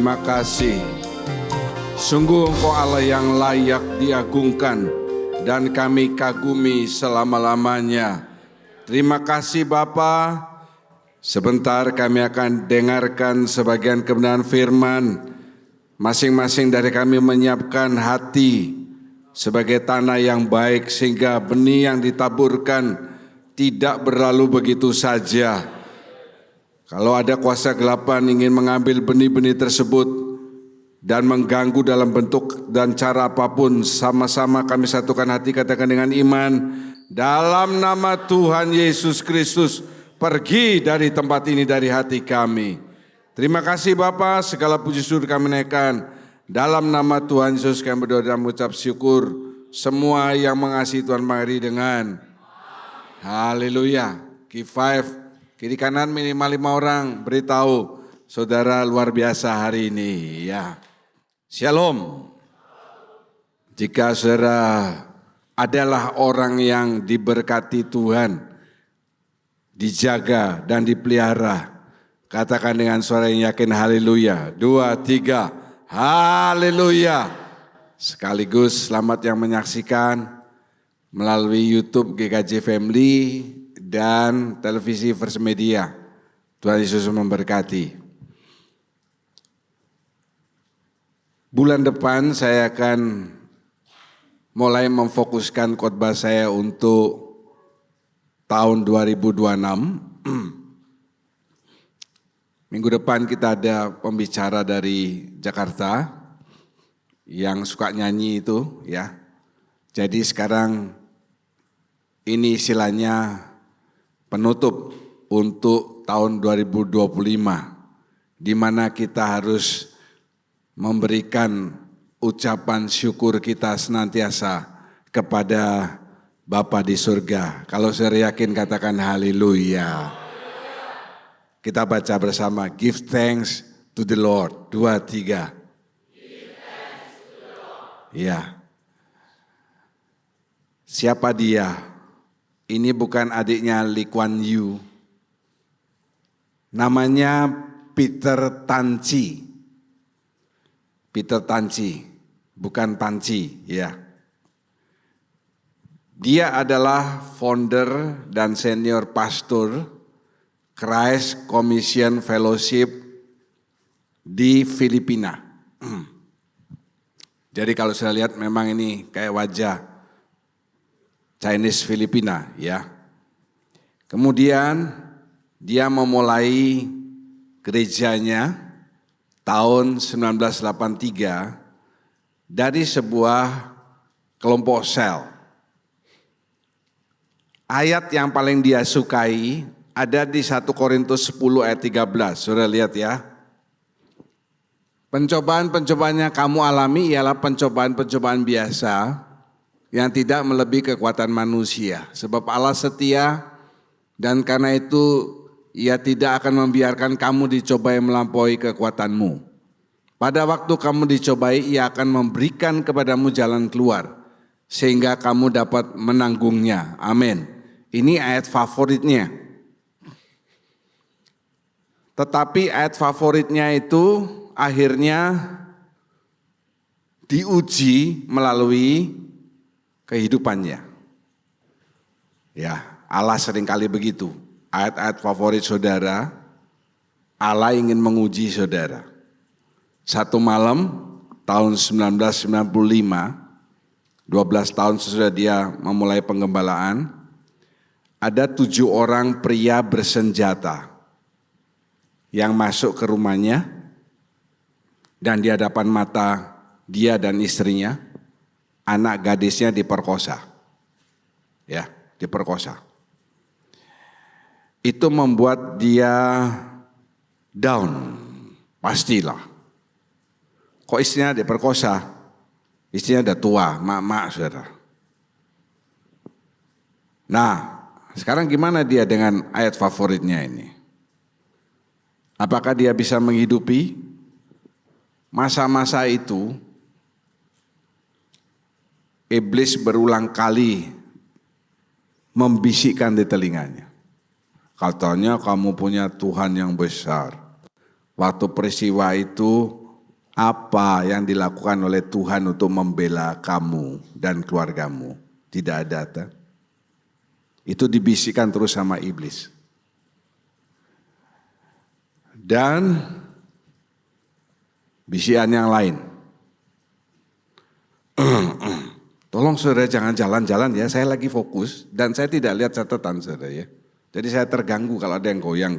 Terima kasih. Sungguh Engkau Allah yang layak diagungkan dan kami kagumi selama-lamanya. Terima kasih Bapa. Sebentar kami akan dengarkan sebagian kebenaran firman. Masing-masing dari kami menyiapkan hati sebagai tanah yang baik sehingga benih yang ditaburkan tidak berlalu begitu saja. Kalau ada kuasa gelapan ingin mengambil benih-benih tersebut dan mengganggu dalam bentuk dan cara apapun, sama-sama kami satukan hati, katakan dengan iman, dalam nama Tuhan Yesus Kristus, pergi dari tempat ini, dari hati kami. Terima kasih Bapa, segala puji syukur kami naikkan. Dalam nama Tuhan Yesus kami berdoa dan mengucap syukur. Semua yang mengasihi Tuhan mari dengan haleluya. Q5 kiri kanan minimal 5 orang, beritahu saudara luar biasa hari ini ya. Shalom. Jika saudara adalah orang yang diberkati Tuhan, dijaga dan dipelihara, katakan dengan suara yang yakin haleluya. 2, 3, haleluya. Sekaligus selamat yang menyaksikan melalui YouTube GKJ Family dan televisi First Media. Tuhan Yesus memberkati. Bulan depan saya akan mulai memfokuskan khotbah saya untuk tahun 2026. Minggu depan kita ada pembicara dari Jakarta yang suka nyanyi itu ya. Jadi sekarang ini istilahnya penutup untuk tahun 2025, di mana kita harus memberikan ucapan syukur kita senantiasa kepada Bapa di surga. Kalau saya yakin katakan haleluya. Kita baca bersama, give thanks to the Lord. 2, 3. Give thanks to the Lord. Ya. Siapa dia? Ini bukan adiknya Lee Kuan Yew. Namanya Peter Tan Chi. Peter Tan Chi, bukan Panci ya. Dia adalah founder dan senior pastor Christ Commission Fellowship di Filipina. Jadi kalau saya lihat memang ini kayak wajah Chinese Filipina ya. Kemudian dia memulai gerejanya tahun 1983 dari sebuah kelompok sel. Ayat yang paling dia sukai ada di 1 Korintus 10 ayat 13. Saudara lihat ya. Pencobaan-pencobaannya kamu alami ialah pencobaan-pencobaan biasa yang tidak melebihi kekuatan manusia. Sebab Allah setia dan karena itu Ia tidak akan membiarkan kamu dicobai melampaui kekuatanmu. Pada waktu kamu dicobai, Ia akan memberikan kepadamu jalan keluar sehingga kamu dapat menanggungnya. Amin. Ini ayat favoritnya. Tetapi ayat favoritnya itu akhirnya diuji melalui kehidupannya. Ya, Allah seringkali begitu. Ayat-ayat favorit saudara, Allah ingin menguji saudara. Satu malam tahun 1995, 12 tahun sesudah dia memulai penggembalaan, ada 7 orang pria bersenjata yang masuk ke rumahnya dan di hadapan mata dia dan istrinya, anak gadisnya diperkosa. Ya, diperkosa. Itu membuat dia down, pastilah. Kok istrinya diperkosa? Istrinya udah tua, mak-mak saudara. Nah, sekarang gimana dia dengan ayat favoritnya ini? Apakah dia bisa menghidupi masa-masa itu? Iblis berulang kali membisikkan di telinganya. Katanya kamu punya Tuhan yang besar. Waktu peristiwa itu Apa yang dilakukan oleh Tuhan untuk membela kamu dan keluargamu? Tidak ada. Itu dibisikkan terus sama iblis. Dan bisikan yang lain. Tolong saudara jangan jalan-jalan ya, saya lagi fokus dan saya tidak lihat catatan saudara ya. Jadi saya terganggu kalau ada yang goyang.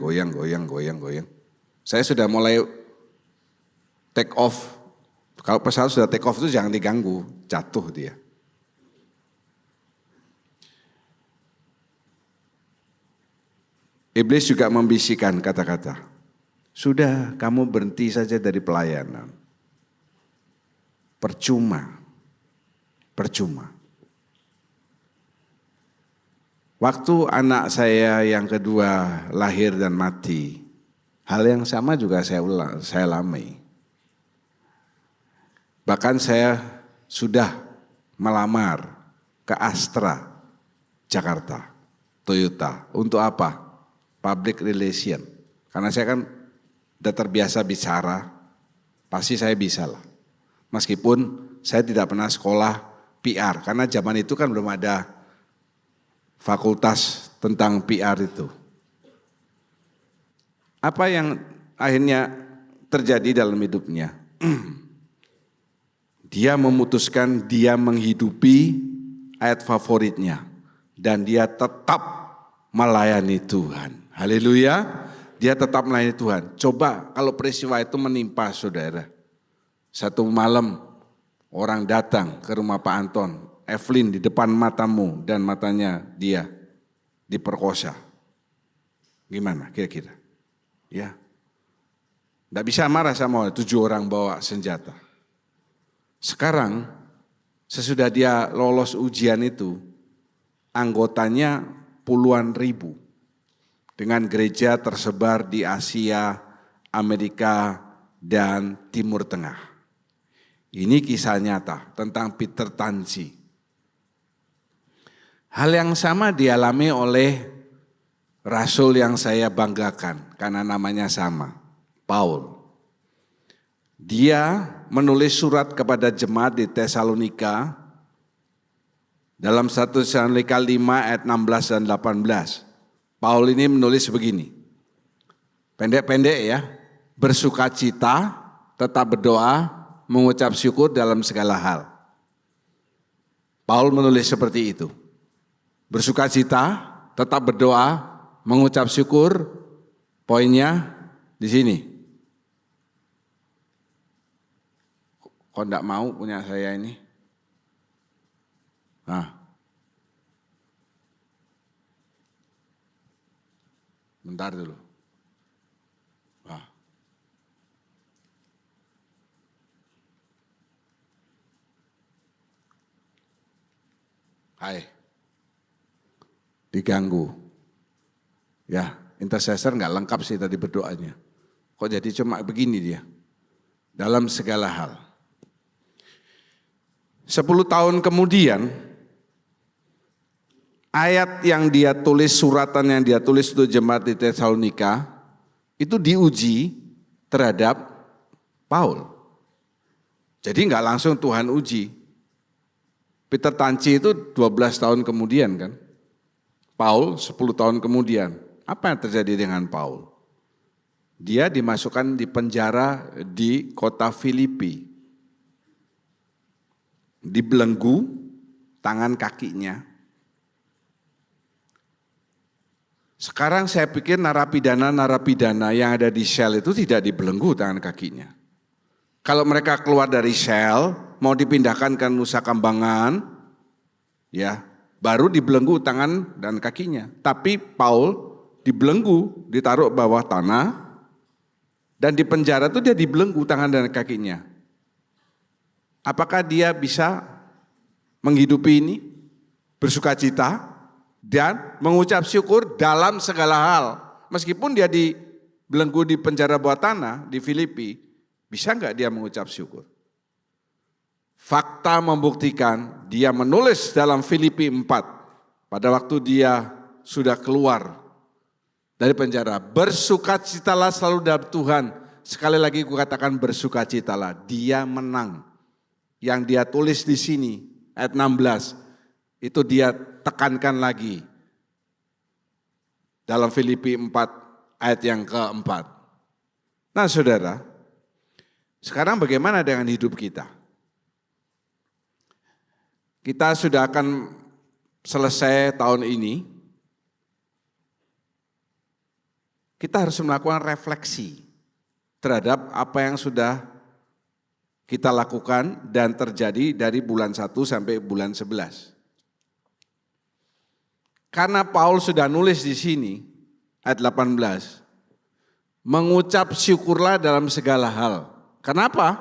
Saya sudah mulai take off. Kalau pesawat sudah take off itu jangan diganggu, jatuh dia. Iblis juga membisikkan kata-kata, sudah kamu berhenti saja dari pelayanan. Percuma. Waktu anak saya yang kedua lahir dan mati, hal yang sama juga saya alami. Bahkan saya sudah melamar ke Astra Jakarta, Toyota. Untuk apa? Public relation. Karena saya kan udah terbiasa bicara, pasti saya bisa lah. Meskipun saya tidak pernah sekolah PR, karena zaman itu kan belum ada fakultas tentang PR itu. Apa yang akhirnya terjadi dalam hidupnya? Dia memutuskan dia menghidupi ayat favoritnya. Dan dia tetap melayani Tuhan. Haleluya. Dia tetap melayani Tuhan. Coba kalau peristiwa itu menimpa saudara. Satu malam orang datang ke rumah Pak Anton. Evelyn di depan matamu dan matanya dia diperkosa. Gimana kira-kira? Ya. Tidak bisa marah sama 7 orang bawa senjata. Sekarang sesudah dia lolos ujian itu, anggotanya puluhan ribu. Dengan gereja tersebar di Asia, Amerika, dan Timur Tengah. Ini kisah nyata tentang Peter Tanci. Hal yang sama dialami oleh rasul yang saya banggakan karena namanya sama, Paul. Dia menulis surat kepada jemaat di Tesalonika dalam 1 Tesalonika 5 ayat 16 dan 18. Paul ini menulis begini, pendek-pendek ya, bersukacita, tetap berdoa, mengucap syukur dalam segala hal. Paul menulis seperti itu, bersukacita, tetap berdoa, mengucap syukur, poinnya di sini. Kok enggak mau punya saya ini? Bentar dulu. Hai. Diganggu. Ya, intercessor enggak lengkap sih tadi berdoanya. Kok jadi cuma begini dia? Dalam segala hal. 10 tahun kemudian, ayat yang dia tulis, suratan yang dia tulis untuk jemaat di Tesalonika, itu diuji terhadap Paul. Jadi enggak langsung Tuhan uji. Peter Tanci itu 12 tahun kemudian kan. Paul 10 tahun kemudian. Apa yang terjadi dengan Paul? Dia dimasukkan di penjara di kota Filipi. Dibelenggu tangan kakinya. Sekarang saya pikir narapidana yang ada di sel itu tidak dibelenggu tangan kakinya. Kalau mereka keluar dari sel, mau dipindahkan ke Nusa Kambangan, ya baru dibelenggu tangan dan kakinya. Tapi Paul dibelenggu, ditaruh bawah tanah, dan di penjara itu dia dibelenggu tangan dan kakinya. Apakah dia bisa menghidupi ini, bersukacita, dan mengucap syukur dalam segala hal? Meskipun dia dibelenggu di penjara bawah tanah di Filipi, bisa enggak dia mengucap syukur? Fakta membuktikan dia menulis dalam Filipi 4, pada waktu dia sudah keluar dari penjara, bersukacitalah selalu dalam Tuhan. sekali lagi kukatakan bersukacitalah, dia menang. Yang dia tulis di sini, ayat 16, itu dia tekankan lagi. Dalam Filipi 4 ayat yang keempat. Nah saudara, sekarang bagaimana dengan hidup kita? Kita sudah akan selesai tahun ini. Kita harus melakukan refleksi terhadap apa yang sudah kita lakukan dan terjadi dari bulan 1 sampai bulan 11. Karena Paul sudah nulis di sini, ayat 18, mengucap syukurlah dalam segala hal. Kenapa?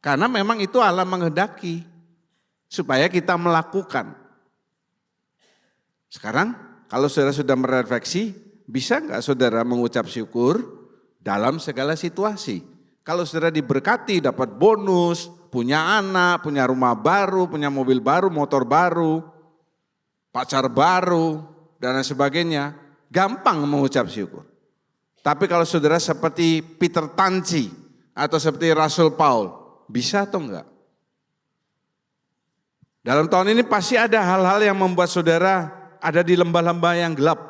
Karena memang itu Allah menghendaki, supaya kita melakukan. Sekarang kalau saudara sudah merefleksi, bisa enggak saudara mengucap syukur dalam segala situasi? Kalau saudara diberkati, dapat bonus, punya anak, punya rumah baru, punya mobil baru, motor baru, pacar baru, dan lain sebagainya, gampang mengucap syukur. Tapi kalau saudara seperti Peter Tanci atau seperti Rasul Paul, bisa atau enggak? Dalam tahun ini pasti ada hal-hal yang membuat saudara ada di lembah-lembah yang gelap.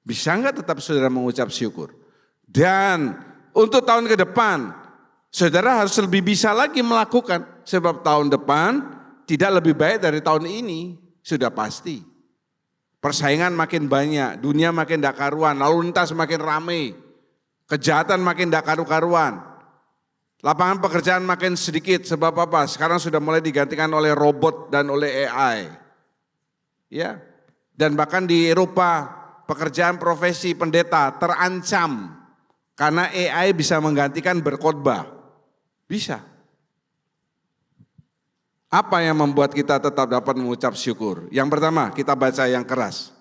Bisa enggak tetap saudara mengucap syukur? Dan untuk tahun ke depan, saudara harus lebih bisa lagi melakukan. Sebab tahun depan tidak lebih baik dari tahun ini, sudah pasti. Persaingan makin banyak, dunia makin tidak karuan, lalu lintas makin ramai, kejahatan makin tidak karu-karuan. Lapangan pekerjaan makin sedikit, sebab apa? Sekarang sudah mulai digantikan oleh robot dan oleh AI. Ya. Dan bahkan di Eropa, pekerjaan profesi pendeta terancam karena AI bisa menggantikan berkhotbah. Bisa. Apa yang membuat kita tetap dapat mengucap syukur? Yang pertama, kita baca yang keras.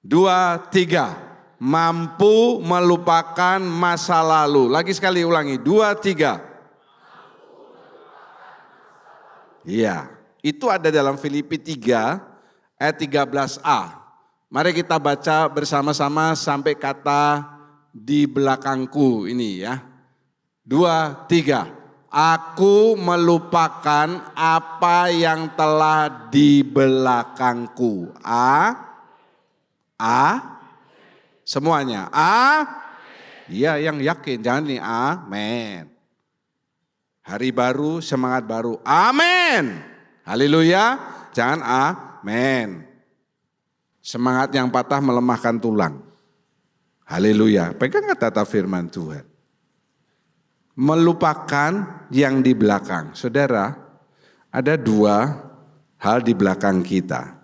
2, 3, mampu melupakan masa lalu. Lagi sekali ulangi, 2, 3. Iya, itu ada dalam Filipi 3 ayat 13a. Mari kita baca bersama-sama sampai kata di belakangku ini ya. 2, 3. Aku melupakan apa yang telah di belakangku. Semuanya. Iya yang yakin, jangan nih amin. Hari baru, semangat baru. Amin. Haleluya. Jangan amin. Semangat yang patah melemahkan tulang. Haleluya. Pegang kata firman Tuhan. Melupakan yang di belakang. Saudara, ada 2 hal di belakang kita.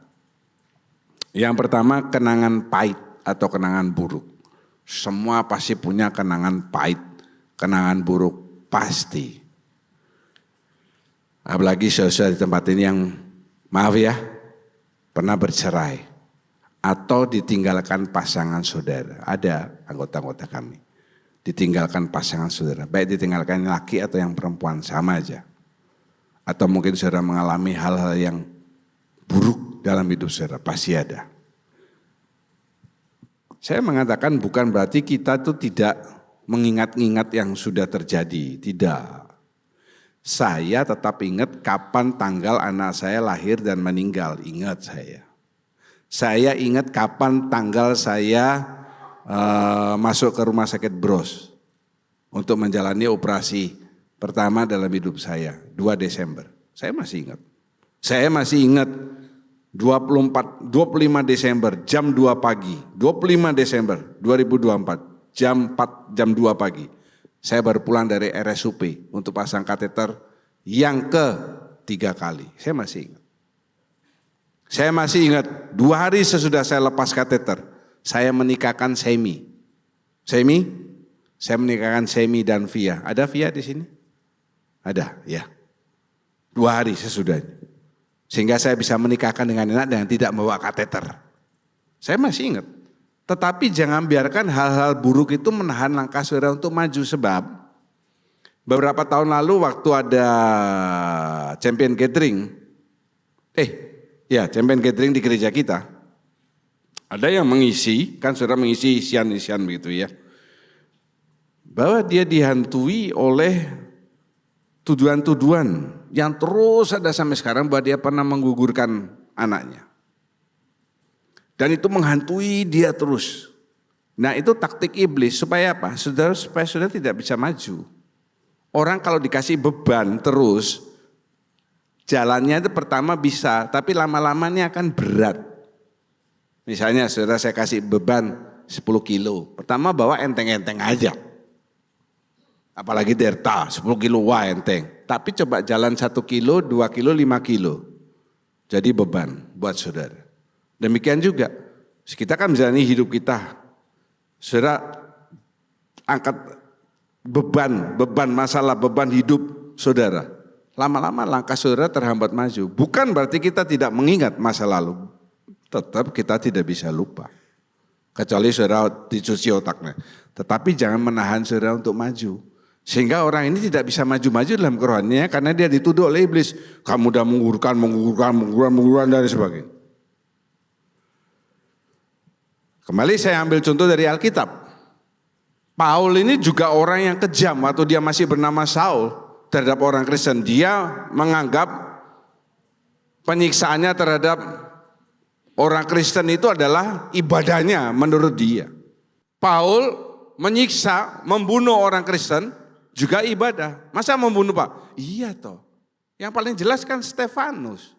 Yang pertama kenangan pahit atau kenangan buruk. Semua pasti punya kenangan pahit, kenangan buruk, pasti. Apalagi saudara di tempat ini yang, maaf ya, pernah bercerai. Atau ditinggalkan pasangan saudara. Ada anggota-anggota kami. Ditinggalkan pasangan saudara. Baik ditinggalkan laki atau yang perempuan, sama aja. Atau mungkin saudara mengalami hal-hal yang buruk dalam hidup saudara. Pasti ada. Saya mengatakan bukan berarti kita tuh tidak mengingat-ingat yang sudah terjadi. Tidak. Saya tetap ingat kapan tanggal anak saya lahir dan meninggal. Ingat saya. Saya ingat kapan tanggal saya masuk ke rumah sakit Bros untuk menjalani operasi pertama dalam hidup saya, 2 Desember. Saya masih ingat. Saya masih ingat 25 Desember jam 2 pagi, 25 Desember 2024 jam 2 pagi. Saya baru pulang dari RSUP untuk pasang kateter yang ke-3 kali. Saya masih ingat. Saya masih ingat 2 hari sesudah saya lepas kateter. Saya menikahkan Semi. Saya menikahkan Semi dan Via. Ada Via di sini? Ada, ya. 2 hari sesudahnya. Sehingga saya bisa menikahkan dengan enak dan tidak membawa kateter. Saya masih ingat. Tetapi jangan biarkan hal-hal buruk itu menahan langkah saudara untuk maju. Sebab beberapa tahun lalu waktu ada Champion Gathering. Champion Gathering di gereja kita. Ada yang mengisi, kan saudara mengisi isian-isian begitu ya. bahwa dia dihantui oleh tuduhan-tuduhan yang terus ada sampai sekarang bahwa dia pernah menggugurkan anaknya. Dan itu menghantui dia terus. Nah itu taktik iblis supaya apa? Supaya saudara tidak bisa maju. Orang kalau dikasih beban terus, jalannya itu pertama bisa, tapi lama-lamanya akan berat. Misalnya saudara saya kasih beban 10 kilo, pertama bawa enteng-enteng aja. Apalagi Delta, 10 kilo wah enteng. Tapi coba jalan 1 kilo, 2 kilo, 5 kilo. Jadi beban buat saudara. Demikian juga, kita kan menjalani hidup kita. Saudara angkat beban masalah, beban hidup saudara. Lama-lama langkah saudara terhambat maju. Bukan berarti kita tidak mengingat masa lalu. Tetap kita tidak bisa lupa. Kecuali saudara dicuci otaknya. Tetapi jangan menahan saudara untuk maju. Sehingga orang ini tidak bisa maju-maju dalam kerohaniannya karena dia dituduh oleh iblis. Kamu udah menggugurkan dan sebagainya. Kembali saya ambil contoh dari Alkitab. Paul ini juga orang yang kejam waktu dia masih bernama Saul terhadap orang Kristen. Dia menganggap penyiksaannya terhadap orang Kristen itu adalah ibadahnya menurut dia. Paul menyiksa, membunuh orang Kristen juga ibadah. Masa membunuh Pak? Iya toh. Yang paling jelas kan Stefanus.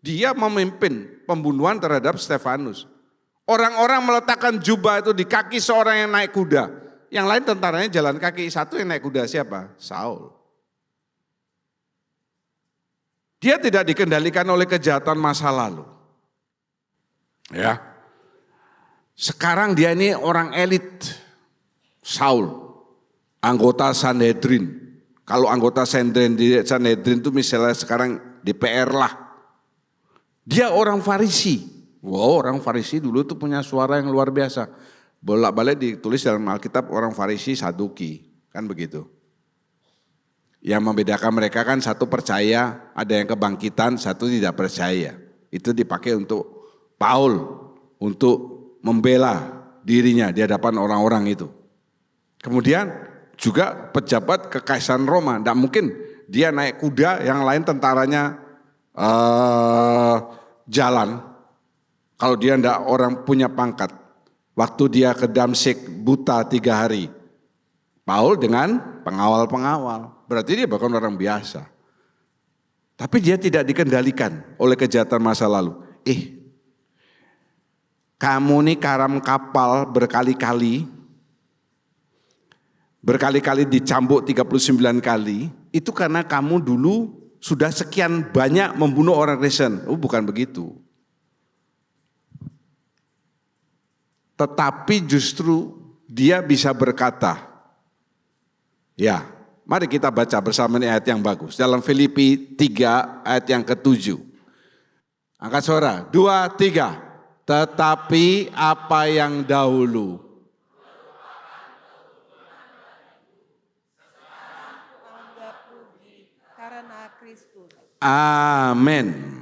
Dia memimpin pembunuhan terhadap Stefanus. Orang-orang meletakkan jubah itu di kaki seorang yang naik kuda. Yang lain tentaranya jalan kaki, satu yang naik kuda siapa? Saul. Dia tidak dikendalikan oleh kejahatan masa lalu. Ya. Sekarang dia ini orang elit. Saul, anggota Sanhedrin. Kalau anggota Sanhedrin itu misalnya sekarang DPR lah. Dia orang Farisi. Wow, orang Farisi dulu tuh punya suara yang luar biasa. Bolak-balik ditulis dalam Alkitab orang Farisi Saduki, kan begitu. Yang membedakan mereka kan satu percaya, ada yang kebangkitan, satu tidak percaya. Itu dipakai untuk Paul, untuk membela dirinya di hadapan orang-orang itu. Kemudian juga pejabat kekaisaran Roma, tidak mungkin dia naik kuda, yang lain tentaranya jalan. Kalau dia tidak orang punya pangkat, waktu dia ke Damsyik buta 3 hari, Paul dengan pengawal-pengawal, berarti dia bukan orang biasa. Tapi dia tidak dikendalikan oleh kejahatan masa lalu. Kamu nih karam kapal berkali-kali dicambuk 39 kali, itu karena kamu dulu sudah sekian banyak membunuh orang Kristen. Oh bukan begitu. Tetapi justru dia bisa berkata, ya mari kita baca bersama ini ayat yang bagus. Dalam Filipi 3 ayat yang ke-7. Angkat suara, 2, 3. Tetapi apa yang dahulu. Karena Kristus. Amin.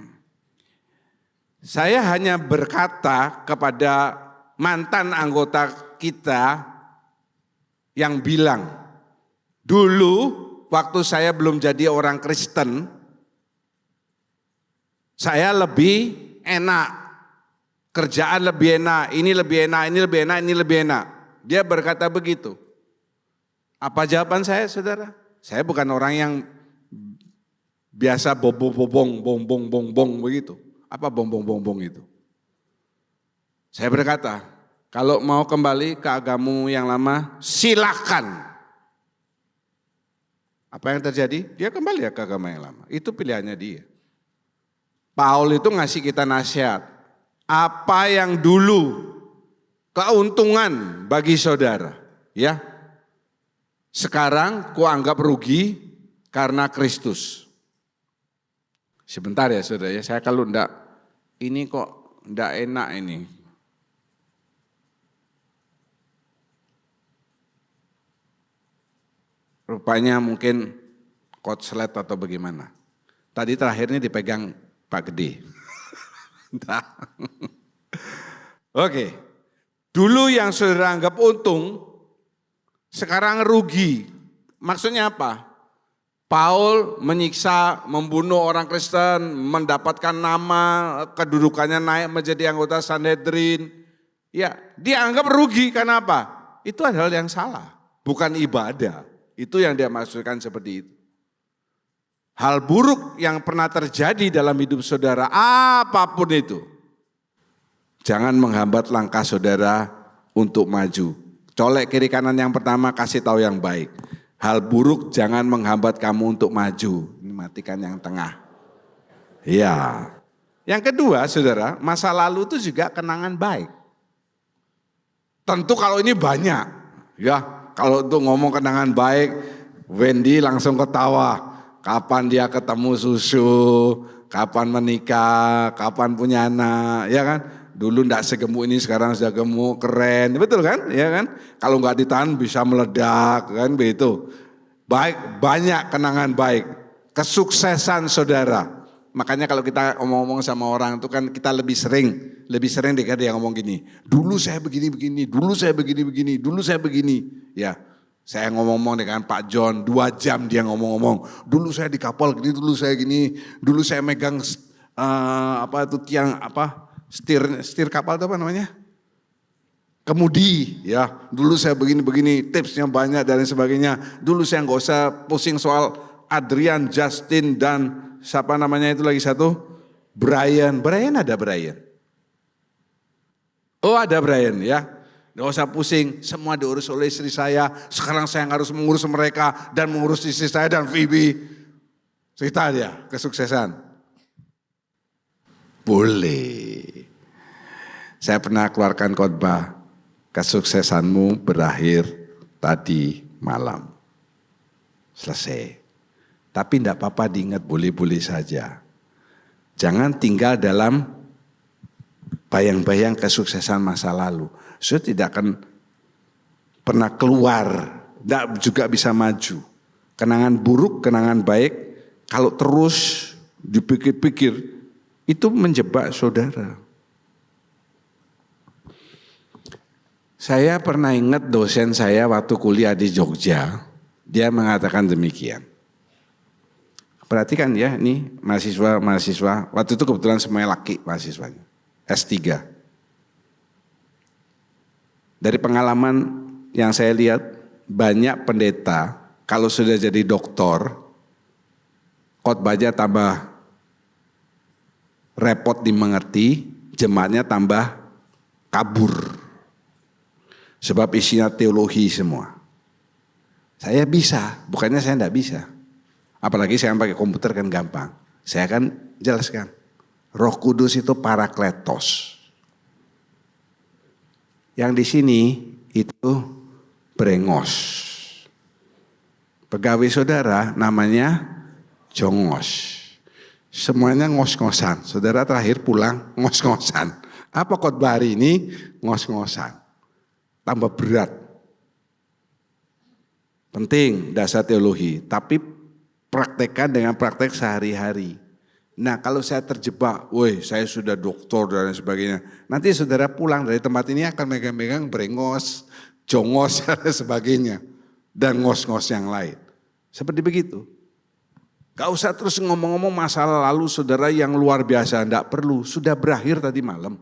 Saya hanya berkata kepada mantan anggota kita yang bilang, dulu waktu saya belum jadi orang Kristen, saya lebih enak, kerjaan lebih enak, ini lebih enak, ini lebih enak, ini lebih enak. Dia berkata begitu. Apa jawaban saya, saudara? Saya bukan orang yang biasa bong begitu. Apa bong itu? Saya berkata, kalau mau kembali ke agamamu yang lama, silakan. Apa yang terjadi? Dia kembali ke agama yang lama. Itu pilihannya dia. Paul itu ngasih kita nasihat. Apa yang dulu keuntungan bagi saudara, ya. Sekarang kuanggap rugi karena Kristus. Sebentar ya saudara ya, saya kalau enggak, ini kok enggak enak ini. Rupanya mungkin kotslet atau bagaimana. Tadi terakhirnya dipegang Pak Gede. Oke, dulu yang saudara anggap untung, sekarang rugi. Maksudnya apa? Paul menyiksa, membunuh orang Kristen, mendapatkan nama, kedudukannya naik menjadi anggota Sanhedrin. Ya, dia anggap rugi, karena apa? Itu adalah yang salah, bukan ibadah. Itu yang dia maksudkan seperti itu. Hal buruk yang pernah terjadi dalam hidup saudara, apapun itu, jangan menghambat langkah saudara untuk maju. Colek kiri kanan yang pertama, kasih tahu yang baik. Hal buruk jangan menghambat kamu untuk maju. Ini matikan yang tengah. Ya. Yang kedua saudara, masa lalu itu juga kenangan baik. Tentu kalau ini banyak. Ya, kalau untuk ngomong kenangan baik, Wendy langsung ketawa. Kapan dia ketemu susu, kapan menikah, kapan punya anak, ya kan? Dulu enggak segemuk ini, sekarang sudah gemuk, keren, betul kan? Ya kan? Kalau enggak ditahan bisa meledak, kan begitu. Baik, banyak kenangan baik, kesuksesan saudara. Makanya kalau kita ngomong-ngomong sama orang itu kan kita lebih sering deh dia ngomong gini. Dulu saya begini-begini, dulu saya begini-begini, dulu saya begini. Ya, saya ngomong-ngomong dengan Pak John 2 jam dia ngomong-ngomong. Dulu saya di kapal gini, dulu saya gini, dulu saya megang tiang setir kapal itu apa namanya? Kemudi, ya. Dulu saya begini-begini, tipsnya banyak dan sebagainya. Dulu saya nggak usah pusing soal Adrian, Justin dan siapa namanya itu lagi satu? Brian ada Brian. Oh ada Brian ya. Gak usah pusing, semua diurus oleh istri saya. Sekarang saya harus mengurus mereka dan mengurus istri saya dan Phoebe. Cerita dia, kesuksesan. Boleh. Saya pernah keluarkan khotbah, kesuksesanmu berakhir tadi malam. Selesai. Tapi tidak apa-apa diingat, boleh-boleh saja. Jangan tinggal dalam bayang-bayang kesuksesan masa lalu. Saya tidak akan pernah keluar, tidak juga bisa maju. Kenangan buruk, kenangan baik, kalau terus dipikir-pikir, itu menjebak saudara. Saya pernah ingat dosen saya waktu kuliah di Jogja, dia mengatakan demikian. Perhatikan ya, ini mahasiswa, waktu itu kebetulan semuanya laki mahasiswanya, S3. Dari pengalaman yang saya lihat, banyak pendeta kalau sudah jadi doktor, khotbahnya tambah repot dimengerti, jemaatnya tambah kabur. Sebab isinya teologi semua. Saya bisa, bukannya saya enggak bisa. Apalagi saya pakai komputer kan gampang. Saya akan jelaskan. Roh Kudus itu parakletos. Yang di sini itu brengos. Pegawai saudara namanya jongos. Semuanya ngos-ngosan. Saudara terakhir pulang ngos-ngosan. Apa khotbah hari ini? Ngos-ngosan. Tambah berat. Penting dasar teologi. Tapi praktekkan dengan praktek sehari-hari. Nah kalau saya terjebak, woi saya sudah doktor dan sebagainya. Nanti saudara pulang dari tempat ini akan megang-megang brengos, jongos dan sebagainya. Dan ngos-ngos yang lain. Seperti begitu. Gak usah terus ngomong-ngomong masalah lalu saudara yang luar biasa. Tidak perlu, sudah berakhir tadi malam.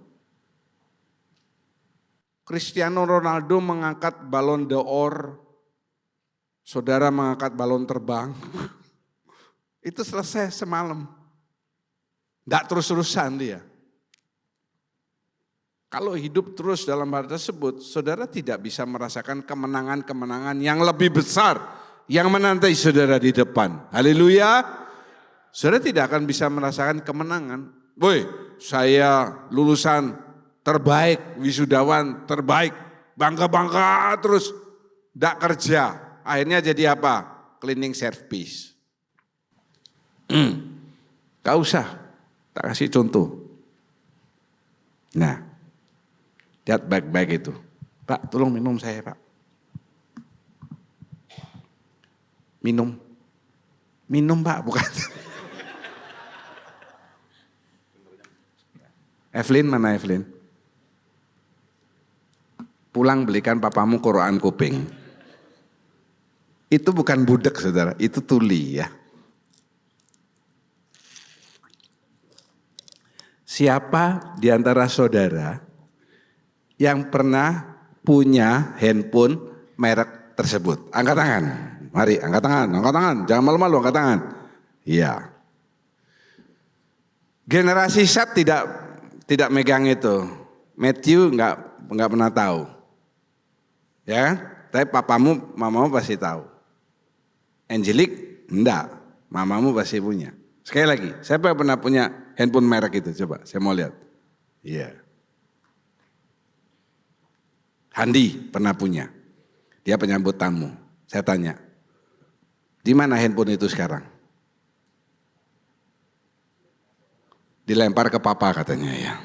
Cristiano Ronaldo mengangkat balon d'Or. Saudara mengangkat balon terbang. Itu selesai semalam. Tidak terus-terusan dia. Kalau hidup terus dalam hal tersebut, saudara tidak bisa merasakan kemenangan-kemenangan yang lebih besar yang menanti saudara di depan. Haleluya. Saudara tidak akan bisa merasakan kemenangan. Woi, saya lulusan terbaik, wisudawan terbaik, bangga-bangga terus, tidak kerja. Akhirnya jadi apa? Cleaning service. Gak usah. Tak kasih contoh. Nah, lihat baik-baik itu. Pak, tolong minum saya, Pak. Minum. Minum, Pak, bukan. Evelyn, mana Evelyn? Pulang belikan papamu Quran kuping. Itu bukan budak saudara, itu tuli ya. Siapa di antara saudara yang pernah punya handphone merek tersebut? Angkat tangan. Mari, angkat tangan, angkat tangan. Jangan malu-malu, angkat tangan. Iya. Generasi Z tidak megang itu. Matthew nggak pernah tahu. Ya, tapi papamu, mamamu pasti tahu. Angelic enggak, mamamu pasti punya. Sekali lagi, siapa yang pernah punya handphone merek itu? Coba, saya mau lihat. Iya. Handi pernah punya. Dia penyambut tamu. Saya tanya, di mana handphone itu sekarang? Dilempar ke papa katanya ya.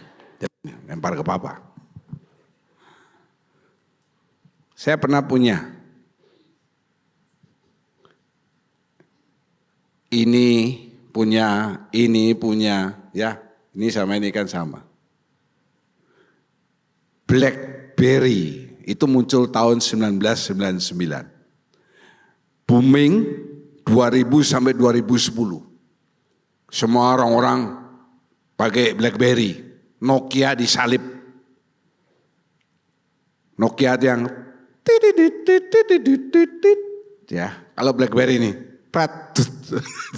Lempar ke papa. Saya pernah punya. Ini punya, ya. Ini sama ini kan sama. BlackBerry itu muncul tahun 1999. Booming 2000 sampai 2010. Semua orang-orang pakai BlackBerry. Nokia disalib. Nokia yang ya, kalau BlackBerry ini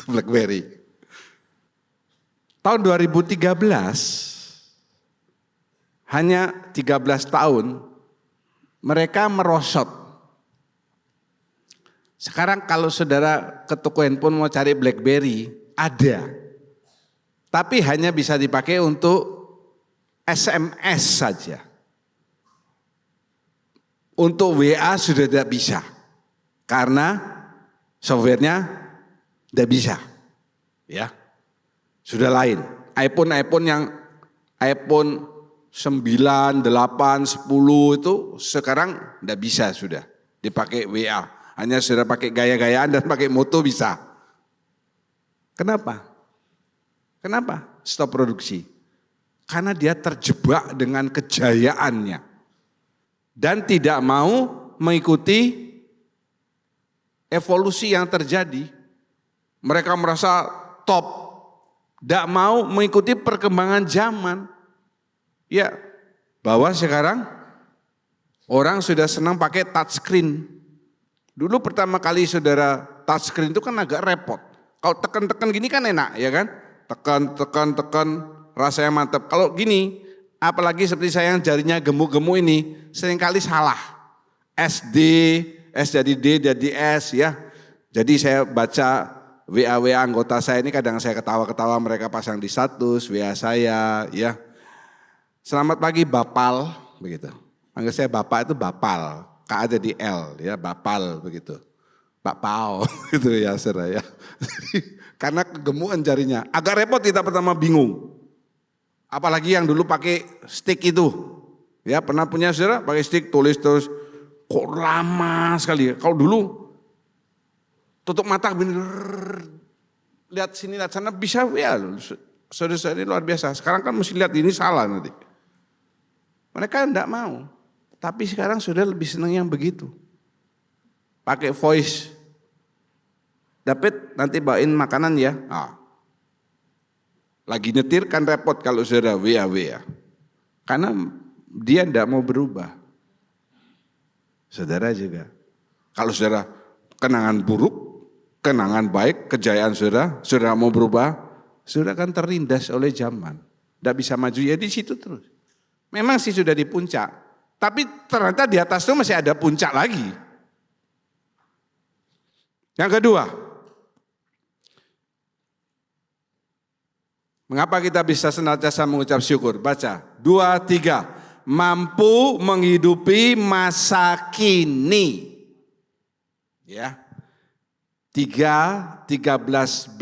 BlackBerry. Tahun 2013 hanya 13 tahun mereka merosot. Sekarang kalau saudara ke toko handphone mau cari BlackBerry, ada. Tapi hanya bisa dipakai untuk SMS saja. Untuk WA sudah tidak bisa. Karena softwarenya tidak bisa. Ya. Sudah lain. iPhone yang iPhone 9, 8, 10 itu sekarang tidak bisa sudah dipakai WA. Hanya sudah pakai gaya-gayaan dan pakai moto bisa. Kenapa? Kenapa stop produksi? Karena dia terjebak dengan kejayaannya. Dan tidak mau mengikuti evolusi yang terjadi. Mereka merasa top. Tidak mau mengikuti perkembangan zaman. Ya, bahwa sekarang orang sudah senang pakai touchscreen. Dulu pertama kali saudara touchscreen itu kan agak repot. Kalau tekan-tekan gini kan enak ya kan. Tekan, rasanya mantap. Kalau gini, apalagi seperti saya yang jarinya gemuk-gemuk ini, seringkali salah. SD, S jadi D jadi S ya. Jadi saya baca WA anggota saya ini kadang saya ketawa-ketawa mereka pasang di status WA saya ya. Selamat pagi Bapal begitu. Panggil saya Bapak itu Bapal, K ada di L ya, Bapal begitu. Bapal gitu ya saudara ya. Karena kegemukan jarinya. Agak repot kita pertama bingung. Apalagi yang dulu pakai stick itu. Ya pernah punya saudara pakai stick tulis terus. Kok lama sekali ya. Kalau dulu tutup mata bener. Lihat sini lihat sana bisa ya. Saudara-saudara ini luar biasa. Sekarang kan mesti lihat ini salah nanti. Mereka enggak mau. Tapi sekarang sudah lebih senang yang begitu. Pakai voice. Dapat nanti bawain makanan ya. Nah, lagi nyetir kan repot kalau saudara WA. Karena dia tidak mau berubah. Saudara juga. Kalau saudara kenangan buruk, kenangan baik, kejayaan saudara mau berubah, saudara kan terlindas oleh zaman. Tidak bisa maju ya di situ terus. Memang sih sudah di puncak. Tapi ternyata di atas itu masih ada puncak lagi. Yang kedua, mengapa kita bisa senantiasa mengucap syukur? Baca, 2, 3. Mampu menghidupi masa kini. Ya. 13b.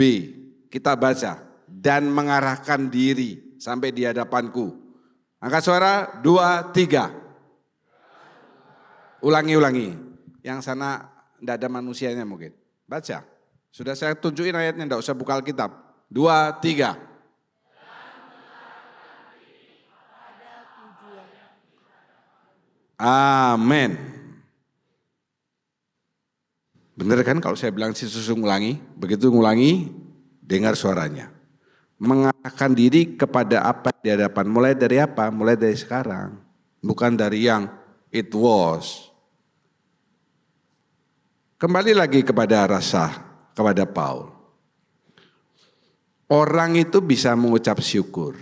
Kita baca. Dan mengarahkan diri sampai di hadapanku. Angkat suara, 2, 3. Ulangi. Yang sana tidak ada manusianya mungkin. Baca. Sudah saya tunjukin ayatnya, tidak usah buka Alkitab. 2, 3. Amin. Benar kan kalau saya bilang si susu ngulangi, begitu ngulangi, dengar suaranya. Mengarahkan diri kepada apa di hadapan. Mulai dari apa? Mulai dari sekarang. Bukan dari yang it was. Kembali lagi kepada rasa, kepada Paul. Orang itu bisa mengucap syukur.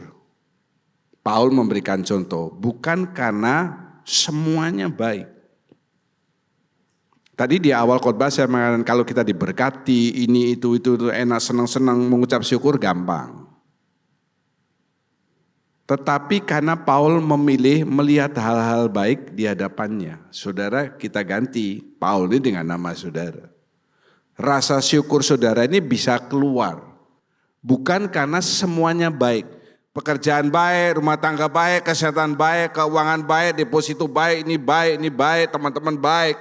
Paul memberikan contoh, bukan karena semuanya baik. Tadi di awal khotbah saya mengatakan kalau kita diberkati, ini itu enak, senang-senang mengucap syukur gampang. Tetapi karena Paul memilih melihat hal-hal baik di hadapannya. Saudara, kita ganti Paul ini dengan nama saudara. Rasa syukur saudara ini bisa keluar. Bukan karena semuanya baik. Pekerjaan baik, rumah tangga baik, kesehatan baik, keuangan baik, deposito baik, ini baik, teman-teman baik.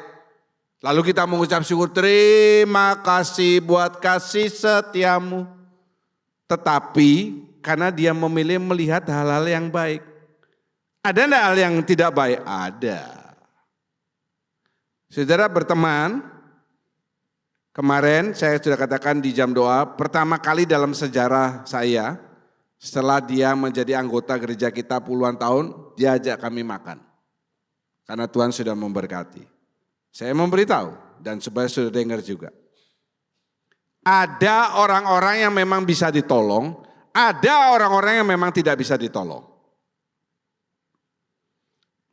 Lalu kita mengucap syukur, terima kasih buat kasih setiamu. Tetapi karena dia memilih melihat hal-hal yang baik. Ada enggak hal yang tidak baik? Ada. Saudara berteman, kemarin saya sudah katakan di jam doa, pertama kali dalam sejarah saya, setelah dia menjadi anggota gereja kita puluhan tahun, dia ajak kami makan. Karena Tuhan sudah memberkati. Saya memberitahu dan supaya sudah dengar juga. Ada orang-orang yang memang bisa ditolong, ada orang-orang yang memang tidak bisa ditolong.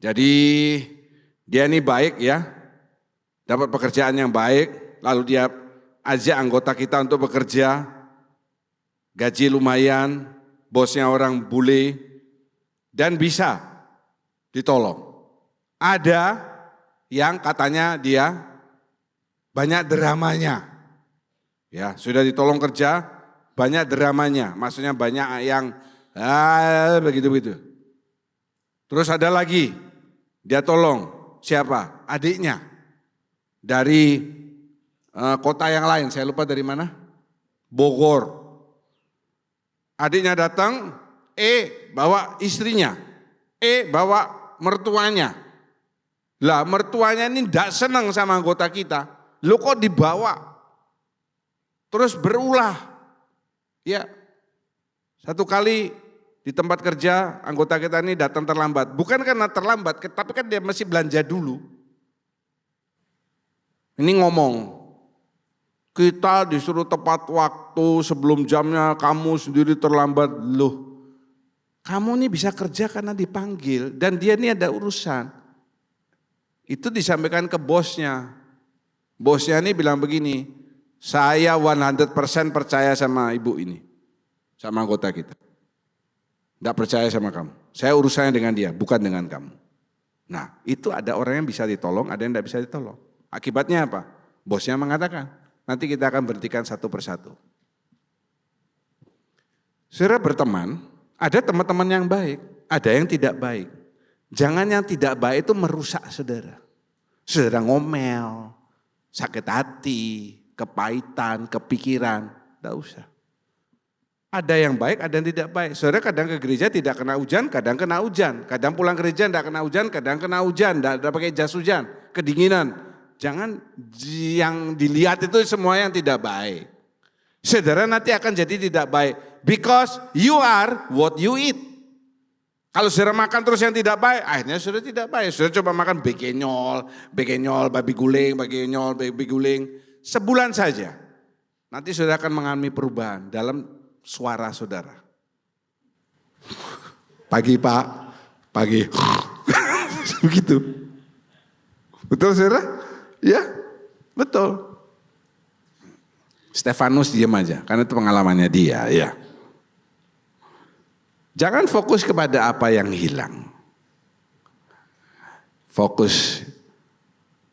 Jadi dia ini baik ya, dapat pekerjaan yang baik, lalu dia ajak anggota kita untuk bekerja, gaji lumayan, bosnya orang bule, dan bisa ditolong. Ada yang katanya dia banyak dramanya, ya sudah ditolong kerja, banyak dramanya, maksudnya banyak yang begitu-begitu. Terus ada lagi, dia tolong siapa? Adiknya dari kota yang lain, saya lupa dari mana, Bogor. Adiknya datang, bawa istrinya, bawa mertuanya. Lah mertuanya ini tidak senang sama anggota kita, lo kok dibawa? Terus berulah. Ya, satu kali di tempat kerja anggota kita ini datang terlambat. Bukan karena terlambat, tapi kan dia masih belanja dulu. Ini ngomong, kita disuruh tepat waktu sebelum jamnya, kamu sendiri terlambat. Loh, kamu ini bisa kerja karena dipanggil dan dia ini ada urusan. Itu disampaikan ke bosnya. Bosnya ini bilang begini, saya 100% percaya sama ibu ini, sama anggota kita. Tidak percaya sama kamu. Saya urusannya dengan dia, bukan dengan kamu. Nah, itu ada orang yang bisa ditolong, ada yang tidak bisa ditolong. Akibatnya apa? Bosnya mengatakan, nanti kita akan berhentikan satu persatu. Saudara berteman, ada teman-teman yang baik, ada yang tidak baik. Jangan yang tidak baik itu merusak saudara. Saudara ngomel, sakit hati, kepahitan, kepikiran, tidak usah. Ada yang baik, ada yang tidak baik. Saudara kadang ke gereja tidak kena hujan, kadang kena hujan. Kadang pulang gereja tidak kena hujan, kadang kena hujan. Tidak pakai jas hujan, kedinginan. Jangan yang dilihat itu semua yang tidak baik. Saudara nanti akan jadi tidak baik. Because you are what you eat. Kalau saudara makan terus yang tidak baik, akhirnya saudara tidak baik. Saudara coba makan bekenyol, babi guling. Sebulan saja. Nanti saudara akan mengalami perubahan dalam suara saudara. Pagi Pak, pagi. Begitu. Betul saudara? Ya, betul. Stefanus diam aja, karena itu pengalamannya dia. Ya. Jangan fokus kepada apa yang hilang. Fokus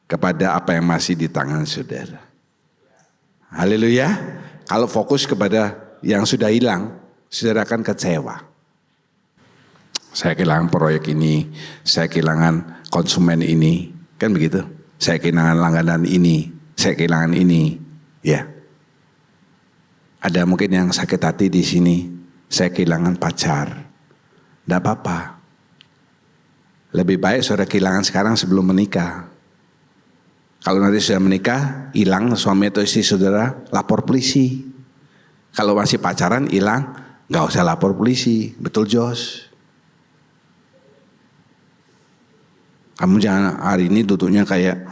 kepada apa yang masih di tangan saudara. Haleluya. Kalau fokus kepada yang sudah hilang, saudara akan kecewa. Saya kehilangan proyek ini, saya kehilangan konsumen ini, kan begitu. Saya kehilangan langganan ini, saya kehilangan ini. Ya. Ada mungkin yang sakit hati di sini. Saya kehilangan pacar. Tidak apa-apa. Lebih baik saudara kehilangan sekarang sebelum menikah. Kalau nanti sudah menikah, hilang suami atau istri saudara, lapor polisi. Kalau masih pacaran, hilang, nggak usah lapor polisi. Betul, Jos? Kamu jangan hari ini duduknya kayak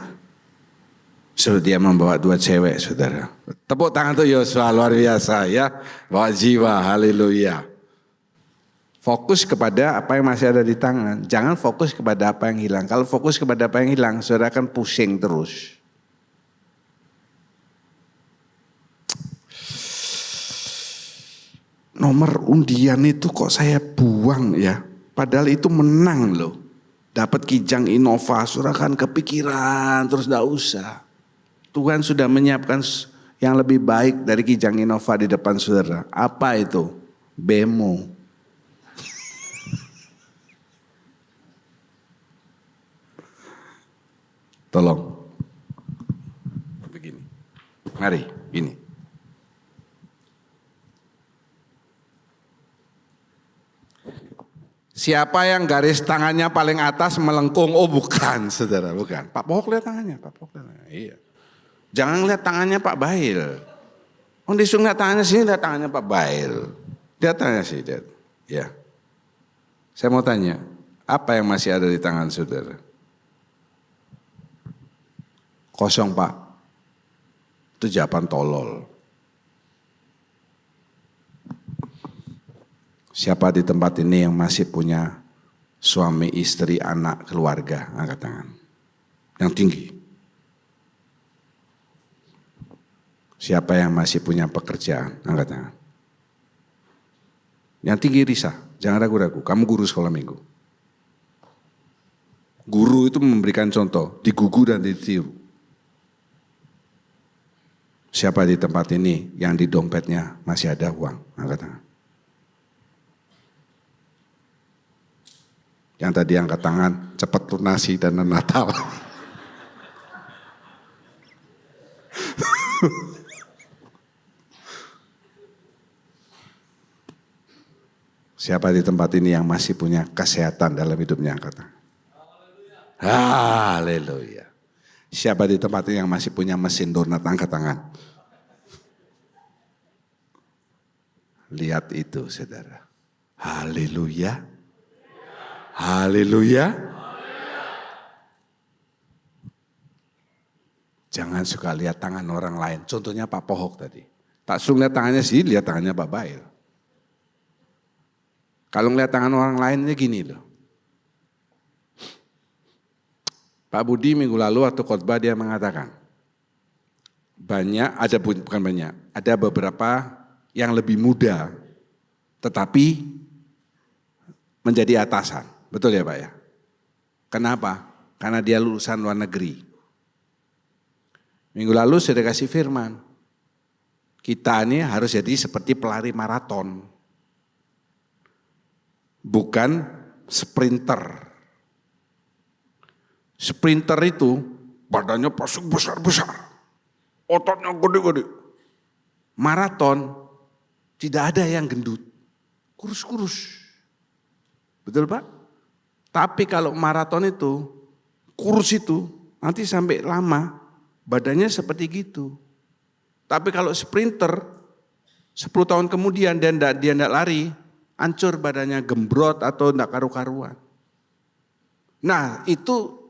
suruh dia membawa 2 cewek, saudara. Tepuk tangan tuh Yosua, luar biasa ya. Bawa jiwa, haleluya. Fokus kepada apa yang masih ada di tangan. Jangan fokus kepada apa yang hilang. Kalau fokus kepada apa yang hilang, saudara akan pusing terus. Nomor undian itu kok saya buang ya. Padahal itu menang loh. Dapat Kijang Innova, saudara kan kepikiran terus gak usah. Tuhan sudah menyiapkan yang lebih baik dari Kijang Innova di depan saudara. Apa itu? Bemo. Tolong. Begini. Mari, gini. Siapa yang garis tangannya paling atas melengkung? Oh bukan, saudara, bukan. Pak Pohok lihat tangannya, Pak Pohok lihat tangannya. Iya. Jangan lihat tangannya Pak Bail. Oh disuruh lihat tangannya sini, lihat tangannya Pak Bail. Lihat tangannya sih, lihat. Ya. Saya mau tanya, apa yang masih ada di tangan saudara? Kosong Pak. Itu jawaban tolol. Siapa di tempat ini yang masih punya suami, istri, anak, keluarga? Angkat tangan. Yang tinggi. Siapa yang masih punya pekerjaan? Angkat tangan. Yang tinggi Risa, jangan ragu-ragu. Kamu guru sekolah minggu. Guru itu memberikan contoh, digugu dan ditiru. Siapa di tempat ini yang di dompetnya masih ada uang? Angkat tangan. Yang tadi angkat tangan, cepat lunasi dana Natal. Siapa di tempat ini yang masih punya kesehatan dalam hidupnya? Angkat tangan. Haleluya. Siapa di tempat ini yang masih punya mesin donat? Angkat tangan. Lihat itu, saudara. Haleluya. Haleluya. Jangan suka lihat tangan orang lain. Contohnya Pak Pohok tadi. Tak suruh lihat tangannya sih, lihat tangannya Pak Bail. Kalau ngeliat tangan orang lainnya gini loh. Pak Budi minggu lalu waktu khotbah dia mengatakan, bukan banyak, ada beberapa yang lebih muda, tetapi menjadi atasan. Betul ya Pak ya? Kenapa? Karena dia lulusan luar negeri. Minggu lalu saya kasih firman. Kita ini harus jadi seperti pelari maraton. Bukan sprinter. Sprinter itu badannya pasti besar-besar. Ototnya gede-gede. Maraton tidak ada yang gendut. Kurus-kurus. Betul Pak? Tapi kalau maraton itu, kurus itu, nanti sampai lama, badannya seperti gitu. Tapi kalau sprinter, 10 tahun kemudian dia tidak lari, hancur badannya, gembrot atau tidak karu-karuan. Nah itu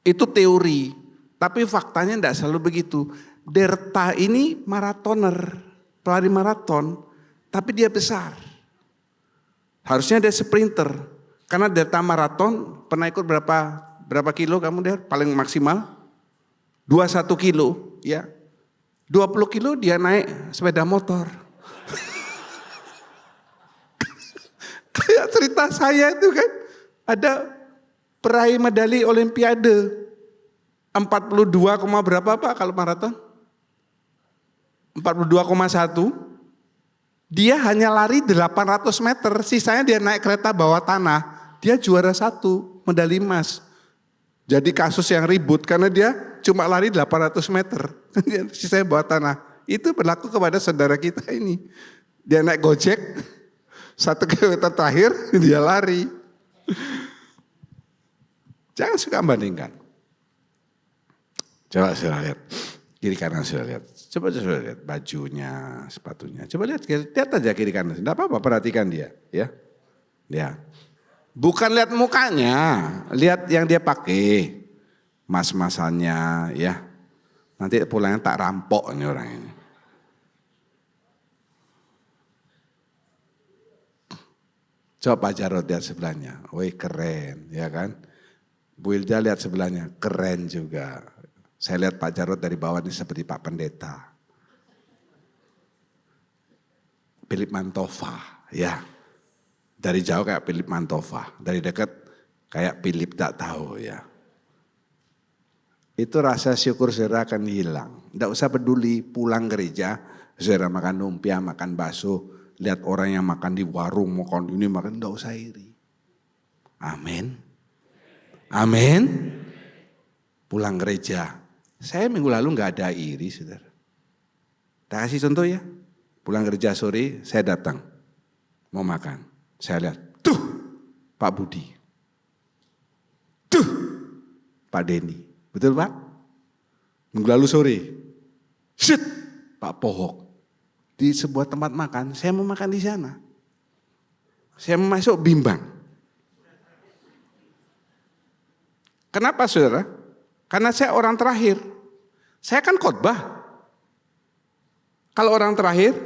teori, tapi faktanya tidak selalu begitu. Derta ini maratoner, pelari maraton, tapi dia besar. Harusnya dia sprinter. Karena Derta maraton pernah ikut berapa kilo kamu Der? Paling maksimal 21 kilo ya. 20 kilo dia naik sepeda motor. Kayak cerita saya itu kan. Ada peraih medali olimpiade. 42, berapa Pak kalau maraton? 42,1. Dia hanya lari 800 meter. Sisanya dia naik kereta bawah tanah. Dia juara 1, medali emas. Jadi kasus yang ribut karena dia cuma lari 800 meter. Sisanya bawah tanah. Itu berlaku kepada saudara kita ini. Dia naik Gojek, 1 kilometer terakhir dia lari. Jangan suka bandingkan. Coba sudah lihat. Kiri kanan sudah lihat. Coba sudah lihat bajunya, sepatunya. Coba lihat aja kiri kanan. Tidak apa-apa, perhatikan dia. Ya. Ya. Bukan lihat mukanya, lihat yang dia pakai. Mas-masannya, ya. Nanti pulangnya tak rampok ini orang ini. Coba Pak Jarod lihat sebelahnya. Wih keren, ya kan. Bu Ilda lihat sebelahnya, keren juga. Saya lihat Pak Jarod dari bawah ini seperti Pak Pendeta. Philip Mantova, ya. Dari jauh kayak Philip Mantova, dari dekat kayak Philip tak tahu ya. Itu rasa syukur saudara akan hilang. Tidak usah peduli pulang gereja, saudara makan lumpia, makan bakso, lihat orang yang makan di warung, makan ini, makan, tidak usah iri. Amin. Amin. Pulang gereja. Saya minggu lalu nggak ada iri, saudara. Tak kasih contoh ya. Pulang gereja sore, saya datang. Mau makan. Saya lihat, tuh Pak Budi. Tuh Pak Denny. Betul Pak? Minggu lalu sore. Shit, Pak Pohok. Di sebuah tempat makan, saya mau makan di sana. Saya mau masuk bimbang. Kenapa saudara? Karena saya orang terakhir. Saya kan khotbah. Kalau orang terakhir,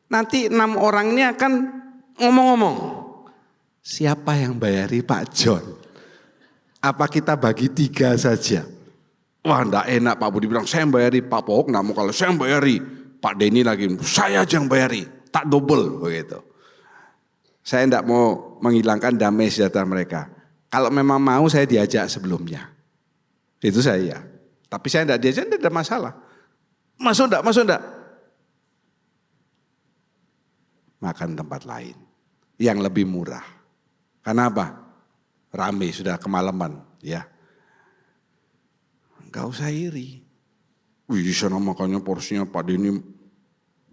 nanti 6 orang ini akan ngomong-ngomong. Siapa yang bayari Pak John? Apa kita bagi 3 saja? Wah enggak enak Pak Budi bilang, saya yang bayari. Pak Pohok enggak mau kalau saya yang bayari. Pak Denny lagi, saya aja yang bayari. Tak double begitu. Saya enggak mau menghilangkan damai sejahtera mereka. Kalau memang mau saya diajak sebelumnya. Itu saya. Tapi saya enggak diajak, tidak ada masalah. Masuk enggak? Makan tempat lain. Yang lebih murah. Karena apa? Rame sudah kemalaman. Ya. Enggak usah iri. Wih di sana makannya porsinya Pak Denny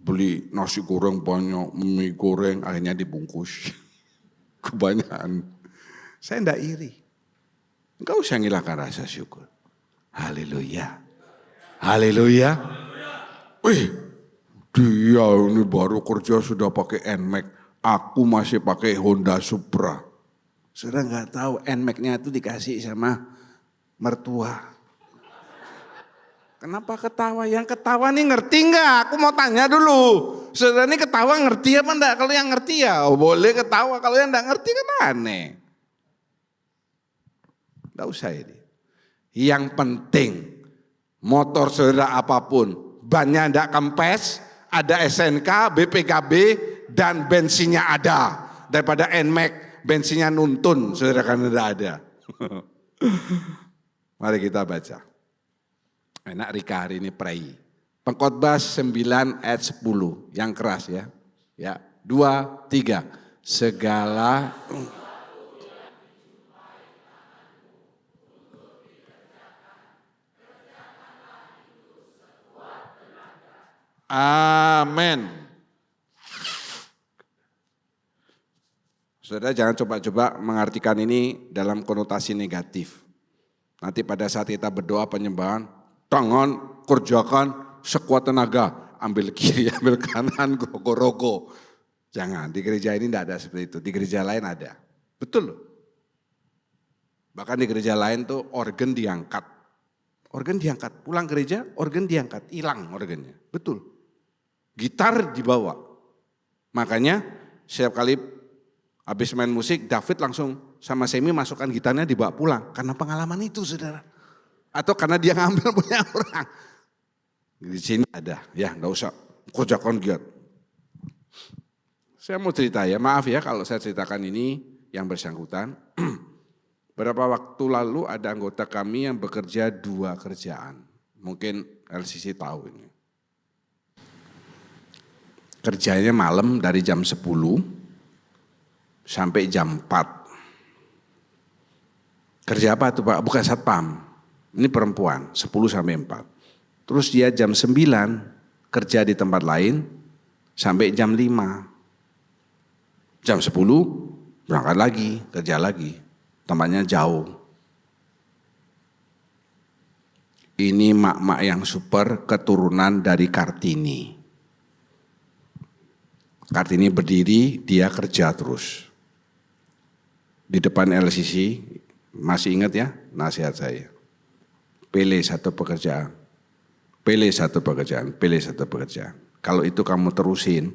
beli nasi goreng banyak, mie goreng akhirnya dibungkus. Kebanyakan. Saya enggak iri. Enggak usah ngilangkan rasa syukur. Haleluya. Haleluya. Wih, dia ini baru kerja sudah pakai NMAX. Aku masih pakai Honda Supra. Sudah nggak tahu NMAX-nya itu dikasih sama mertua. Kenapa ketawa? Yang ketawa nih ngerti nggak? Aku mau tanya dulu. Saudara ini ketawa ngerti apa enggak? Kalau yang ngerti ya boleh ketawa. Kalau yang enggak ngerti kan aneh. Enggak usah ini. Yang penting motor saudara apapun. Bannya enggak kempes, ada SNK, BPKB dan bensinnya ada. Daripada NMAX bensinnya nuntun saudara kan enggak ada. Mari kita baca. Enak Rika hari ini pray. Pengkhotbah 9 ayat 10. Yang keras ya. Ya, 2, 3. Segala amin. Saudara jangan coba-coba mengartikan ini dalam konotasi negatif. Nanti pada saat kita berdoa penyembahan, tangan kerjakan sekuat tenaga, ambil kiri, ambil kanan, gogo-rogo. Jangan, di gereja ini tidak ada seperti itu, di gereja lain ada. Betul loh. Bahkan di gereja lain tuh organ diangkat. Organ diangkat, pulang gereja organ diangkat, hilang organnya. Betul. Gitar dibawa. Makanya setiap kali habis main musik, David langsung sama Semi masukkan gitarnya dibawa pulang. Karena pengalaman itu saudara. Atau karena dia ngambil punya orang. Di sini ada, ya enggak usah kerjakan giat. Saya mau cerita ya, maaf ya kalau saya ceritakan ini yang bersangkutan. Beberapa waktu lalu ada anggota kami yang bekerja 2 kerjaan. Mungkin LCC tahu ini. Kerjanya malam dari jam 10 sampai jam 4. Kerja apa tuh Pak? Bukan satpam. Ini perempuan, 10 sampai 4. Terus dia jam 9 kerja di tempat lain sampai jam 5. Jam 10 berangkat lagi, kerja lagi. Tempatnya jauh. Ini mak-mak yang super keturunan dari Kartini. Kartini berdiri, dia kerja terus. Di depan LCC, masih ingat ya nasihat saya. Pilih satu pekerjaan, pilih satu pekerjaan, pilih satu pekerjaan. Kalau itu kamu terusin,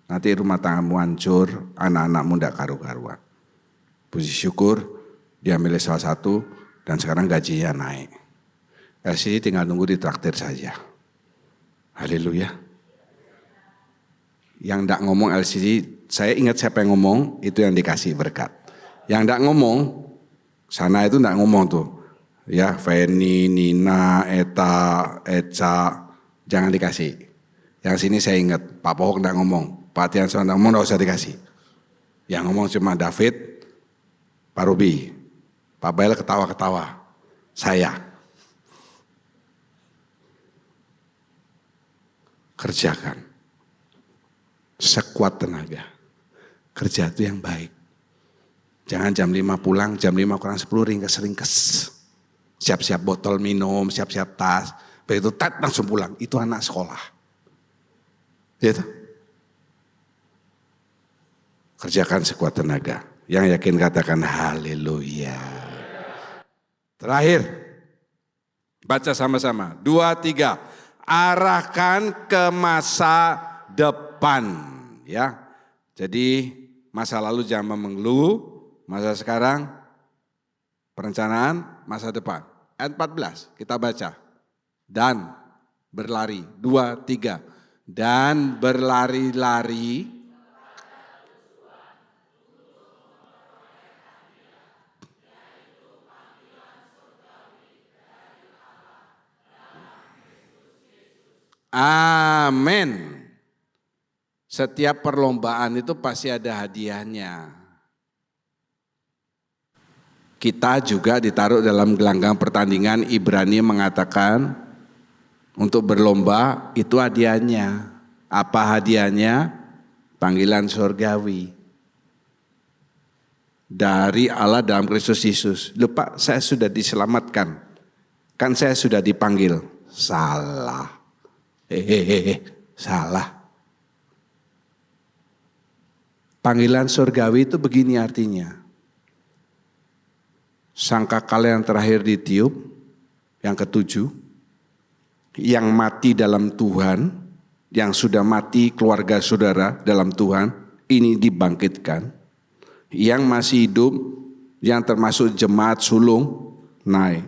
nanti rumah tanggamu hancur, anak-anakmu tidak karu-karuan. Puji syukur, dia milih salah satu dan sekarang gajinya naik. LCC tinggal nunggu ditraktir saja. Haleluya. Yang tidak ngomong LCC, saya ingat siapa yang ngomong, itu yang dikasih berkat. Yang tidak ngomong, sana itu tidak ngomong tuh. Ya, Feni, Nina, Eta, Eca, jangan dikasih. Yang sini saya ingat, Pak Pohok tidak ngomong, Pak Tian tidak ngomong, tidak usah dikasih. Yang ngomong cuma David, Pak Ruby, Pak Bael ketawa-ketawa, saya. Kerjakan sekuat tenaga. Kerja itu yang baik. Jangan jam 5 pulang, jam 5 kurang 10 ringkes-ringkes. Siap-siap botol minum, siap-siap tas. Begitu tat langsung pulang, itu anak sekolah. Gitu. Kerjakan sekuat tenaga. Yang yakin katakan haleluya. Terakhir, baca sama-sama. 2, 3. Arahkan ke masa depan. Ya, jadi masa lalu jangan mengeluh. Masa sekarang, perencanaan masa depan. Ayat 14, kita baca. Dan berlari, 2, 3. Dan berlari-lari. Amin. Setiap perlombaan itu pasti ada hadiahnya. Kita juga ditaruh dalam gelanggang pertandingan. Ibrani mengatakan untuk berlomba itu hadiahnya. Apa hadiahnya? Panggilan surgawi dari Allah dalam Kristus Yesus. Lupa, saya sudah diselamatkan. Kan saya sudah dipanggil. Salah. Salah. Panggilan surgawi itu begini artinya. Sangkakala yang terakhir ditiup, yang ketujuh, yang mati dalam Tuhan, yang sudah mati keluarga saudara dalam Tuhan, ini dibangkitkan. Yang masih hidup, yang termasuk jemaat sulung, naik.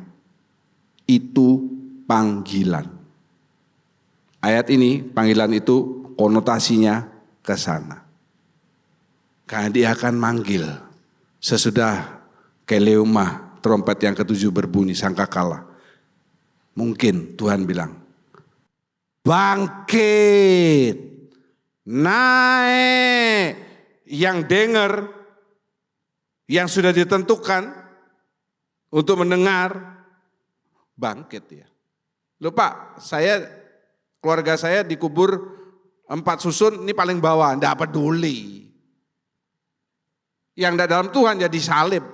Itu panggilan. Ayat ini, panggilan itu konotasinya ke sana. Karena dia akan manggil sesudah Keleuma, trompet yang ketujuh berbunyi, sangkakala. Mungkin Tuhan bilang, bangkit, naik. Yang dengar, yang sudah ditentukan untuk mendengar, bangkit ya. Lupa, keluarga saya dikubur 4 susun, ini paling bawah, enggak peduli. Yang enggak dalam Tuhan jadi salib.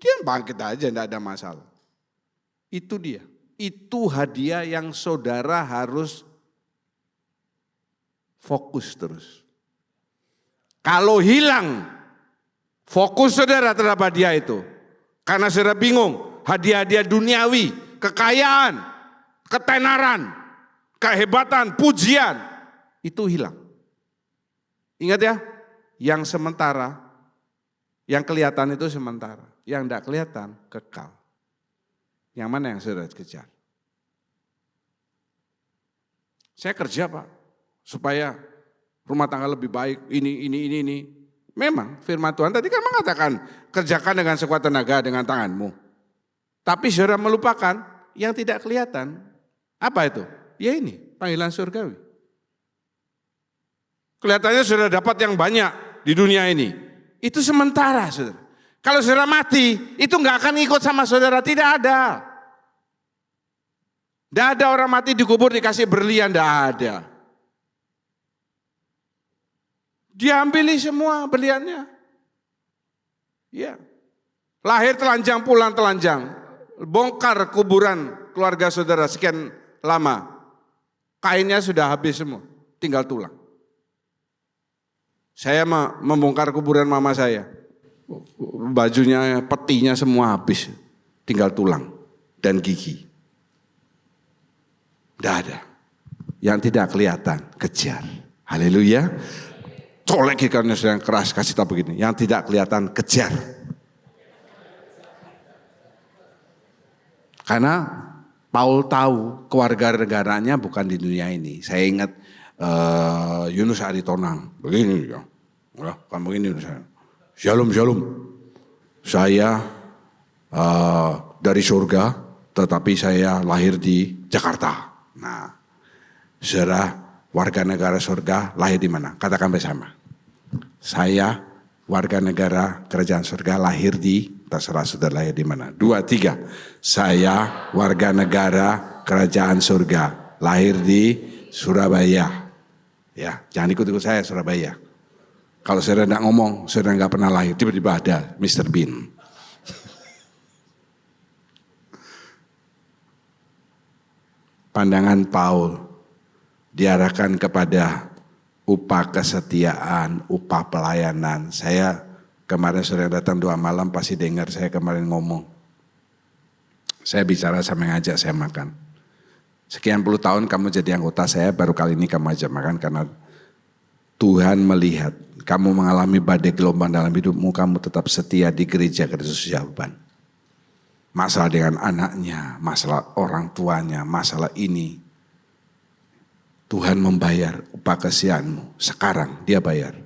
Dia bangkit aja, enggak ada masalah. Itu dia. Itu hadiah yang saudara harus fokus terus. Kalau hilang fokus saudara terhadap hadiah itu. Karena saudara bingung, hadiah-hadiah duniawi, kekayaan, ketenaran, kehebatan, pujian, itu hilang. Ingat ya, yang sementara, yang kelihatan itu sementara. Yang tidak kelihatan, kekal. Yang mana yang saudara kejar? Saya kerja Pak, supaya rumah tangga lebih baik, ini. Memang firman Tuhan tadi kan mengatakan, kerjakan dengan sekuat tenaga dengan tanganmu. Tapi saudara melupakan yang tidak kelihatan. Apa itu? Ya ini, panggilan surgawi. Kelihatannya saudara dapat yang banyak di dunia ini. Itu sementara saudara. Kalau saudara mati, itu enggak akan ikut sama saudara, tidak ada. Tidak ada orang mati dikubur dikasih berlian, tidak ada. Diambili semua berliannya. Ya. Lahir telanjang, pulang telanjang. Bongkar kuburan keluarga saudara sekian lama, kainnya sudah habis semua, tinggal tulang. Saya membongkar kuburan mama saya, bajunya, petinya semua habis, tinggal tulang dan gigi. Tidak ada. Yang tidak kelihatan, kejar. Haleluya. Colek ikannya sedang keras, kasih tahu begini. Yang tidak kelihatan, kejar. Karena Paul tahu kewarganegaranya bukan di dunia ini. Saya ingat Yunus Aritonang, begini ya. Kan begini Yunus. Shalom, shalom. Saya dari surga, tetapi saya lahir di Jakarta. Nah, saudara warga negara surga lahir di mana? Katakan bersama. Saya warga negara kerajaan surga lahir di, terserah saudara lahir di mana. 2, 3. Saya warga negara kerajaan surga lahir di Surabaya. Ya, jangan ikut-ikut saya Surabaya. Kalau saudara tidak ngomong, saudara nggak pernah lahir, tiba-tiba ada Mr. Bean. Pandangan Paul diarahkan kepada upah kesetiaan, upah pelayanan. Saya kemarin saudara datang 2 malam pasti dengar saya kemarin ngomong. Saya bicara sama yang ngajak saya makan. Sekian puluh tahun kamu jadi anggota saya, baru kali ini kamu ajak makan karena Tuhan melihat kamu mengalami badai gelombang dalam hidupmu, kamu tetap setia di gereja Kristus Jawaban. Masalah dengan anaknya, masalah orang tuanya, masalah ini. Tuhan membayar upah kesetiaanmu, sekarang dia bayar.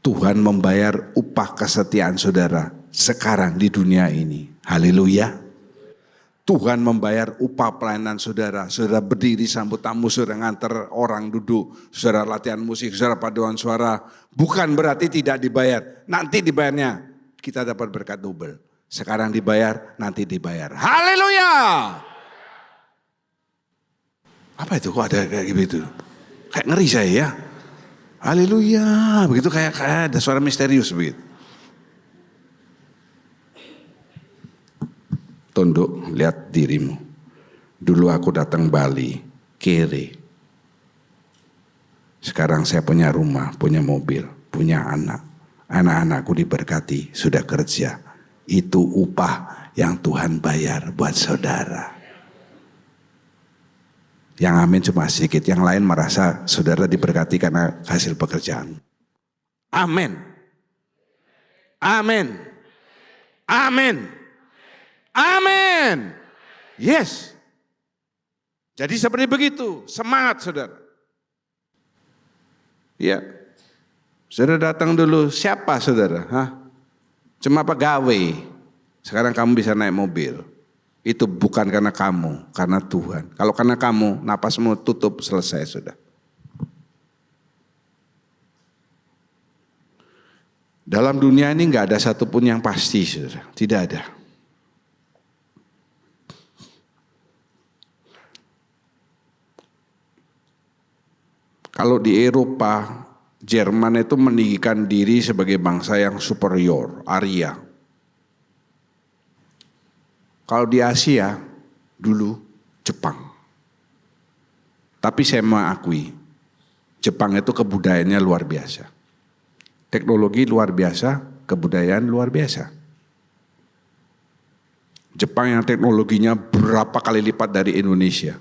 Tuhan membayar upah kesetiaan saudara, sekarang di dunia ini. Haleluya. Tuhan membayar upah pelayanan saudara. Saudara berdiri sambut tamu, saudara nganter orang duduk, saudara latihan musik, saudara paduan suara. Bukan berarti tidak dibayar. Nanti dibayarnya kita dapat berkat double. Sekarang dibayar, nanti dibayar. Haleluya. Apa itu kok ada kayak gitu? Kayak ngeri saya ya. Haleluya. Begitu kayak ada suara misterius begitu. Tunduk, lihat dirimu. Dulu aku datang Bali, kere. Sekarang saya punya rumah, punya mobil, punya anak. Anak-anakku diberkati, sudah kerja. Itu upah yang Tuhan bayar buat saudara. Yang amin cuma sedikit, yang lain merasa saudara diberkati karena hasil pekerjaan. Amin. Amin. Amin. Amin. Yes. Jadi seperti begitu, semangat saudara. Ya. Saudara datang dulu, siapa saudara? Hah? Cuma pegawai. Sekarang kamu bisa naik mobil. Itu bukan karena kamu, karena Tuhan. Kalau karena kamu, napasmu tutup, selesai sudah. Dalam dunia ini nggak ada satupun yang pasti, saudara. Tidak ada. Kalau di Eropa, Jerman itu meninggikan diri sebagai bangsa yang superior, Arya. Kalau di Asia, dulu Jepang. Tapi saya mengakui, Jepang itu kebudayaannya luar biasa. Teknologi luar biasa, kebudayaan luar biasa. Jepang yang teknologinya berapa kali lipat dari Indonesia.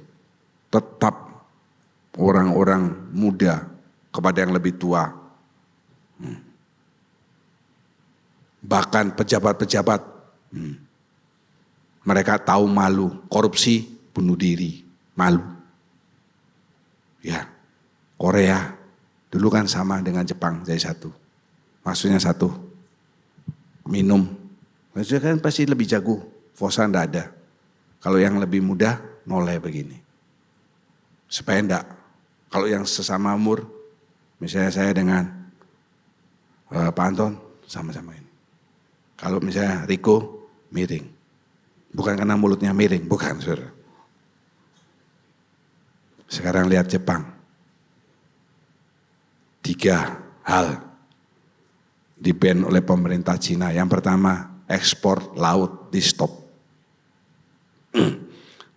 Tetap orang-orang muda kepada yang lebih tua. Bahkan pejabat-pejabat. Mereka tahu malu, korupsi, bunuh diri, malu. Ya, Korea dulu kan sama dengan Jepang jadi satu. Maksudnya satu, minum. Maksudnya kan pasti lebih jago, fosa enggak ada. Kalau yang lebih muda, noleh begini. Supaya enggak, kalau yang sesama umur, misalnya saya dengan Pak Anton, sama-sama ini. Kalau misalnya Riko, miring. Bukan karena mulutnya miring, bukan saudara. Sekarang lihat Jepang. 3 hal di-ban oleh pemerintah Cina. Yang pertama, ekspor laut di stop.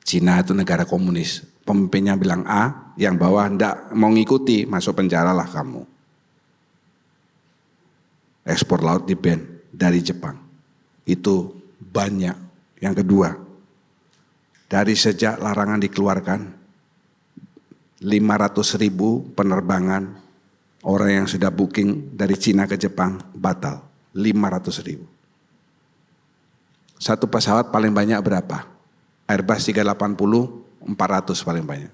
Cina itu negara komunis. Pemimpinnya bilang A, yang bawah enggak mau ngikuti, masuk penjara lah kamu. Ekspor laut di ban dari Jepang. Itu banyak. Yang kedua, dari sejak larangan dikeluarkan, 500.000 penerbangan orang yang sudah booking dari Cina ke Jepang batal. 500.000. Satu pesawat paling banyak berapa? Airbus 380, 400 paling banyak.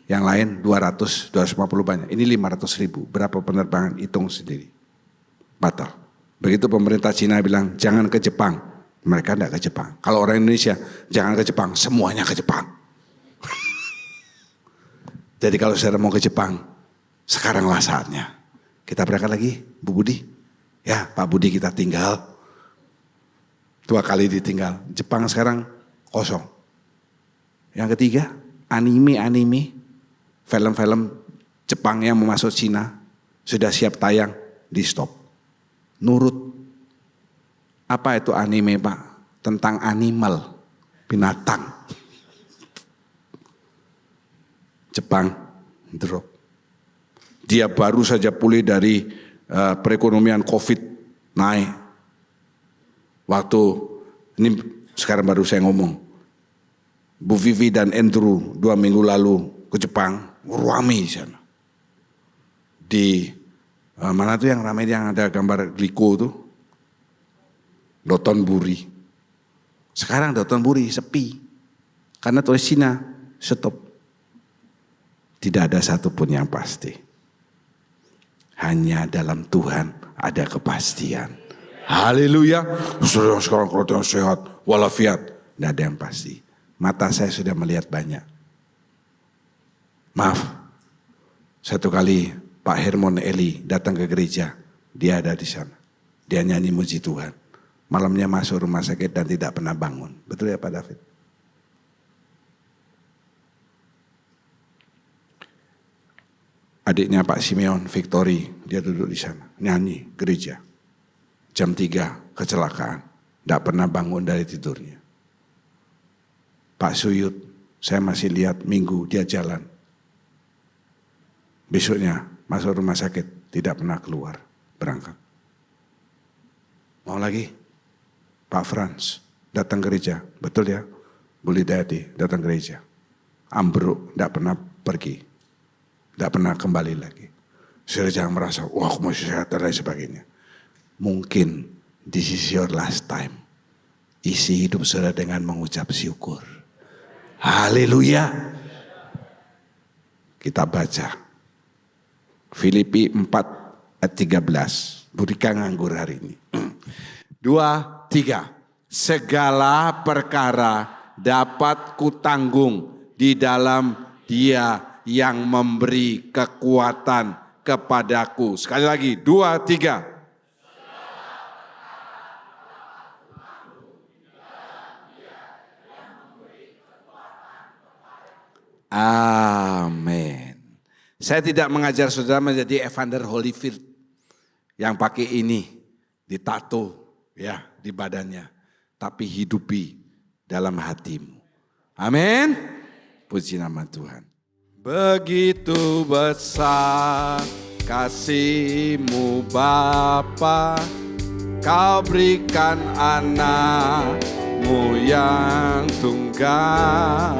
Yang lain 200, 250 banyak. Ini 500.000. Berapa penerbangan? Hitung sendiri. Batal. Begitu pemerintah Cina bilang jangan ke Jepang. Mereka tidak ke Jepang. Kalau orang Indonesia jangan ke Jepang. Semuanya ke Jepang. Jadi kalau saudara mau ke Jepang, sekaranglah saatnya. Kita berangkat lagi, Bu Budi. Ya, Pak Budi kita tinggal. 2 kali ditinggal. Jepang sekarang kosong. Yang ketiga, anime. Film-film Jepang yang mau masuk Cina. Sudah siap tayang, di stop. Nurut. Apa itu anime Pak? Tentang animal, binatang. Jepang drop. Dia baru saja pulih dari perekonomian COVID naik. Waktu ini sekarang baru saya ngomong, Bu Vivi dan Andrew 2 minggu lalu ke Jepang, ramai di sana. Di mana tuh yang ramai yang ada gambar Liko tuh, Dotonbori. Sekarang Dotonbori sepi, karena tulis Cina stop. Tidak ada satupun yang pasti. Hanya dalam Tuhan ada kepastian. Haleluya. Sekarang kalau sehat, walafiat. Tidak ada yang pasti. Mata saya sudah melihat banyak. Maaf. Satu kali Pak Hermon Eli datang ke gereja. Dia ada di sana. Dia nyanyi muji Tuhan. Malamnya masuk rumah sakit dan tidak pernah bangun. Betul ya Pak David? Adiknya Pak Simeon, Victory, dia duduk di sana. Nyanyi gereja. Jam 3 kecelakaan, tidak pernah bangun dari tidurnya. Pak Suyut, saya masih lihat minggu dia jalan. Besoknya masuk rumah sakit, tidak pernah keluar, berangkat. Mau lagi? Pak Frans, datang gereja, betul ya? Buli Dadi, datang gereja. Ambruk, tidak pernah pergi, tidak pernah kembali lagi. Saya jangan merasa, wah aku masih sehat dan lain sebagainya. Mungkin this is your last time. Isi hidup saudara dengan mengucap syukur. Haleluya. Kita baca Filipi 4 ayat 13. Berikan nganggur hari ini. 2, 3. Segala perkara dapat kutanggung di dalam Dia yang memberi kekuatan kepadaku. Sekali lagi, 2, 3. Amin. Saya tidak mengajar saudara menjadi Evander Holyfield yang pakai ini ditato ya di badannya, tapi hidupi dalam hatimu. Amin. Puji nama Tuhan. Begitu besar kasih-Mu Bapa, Kau berikan anak-Mu yang tunggal.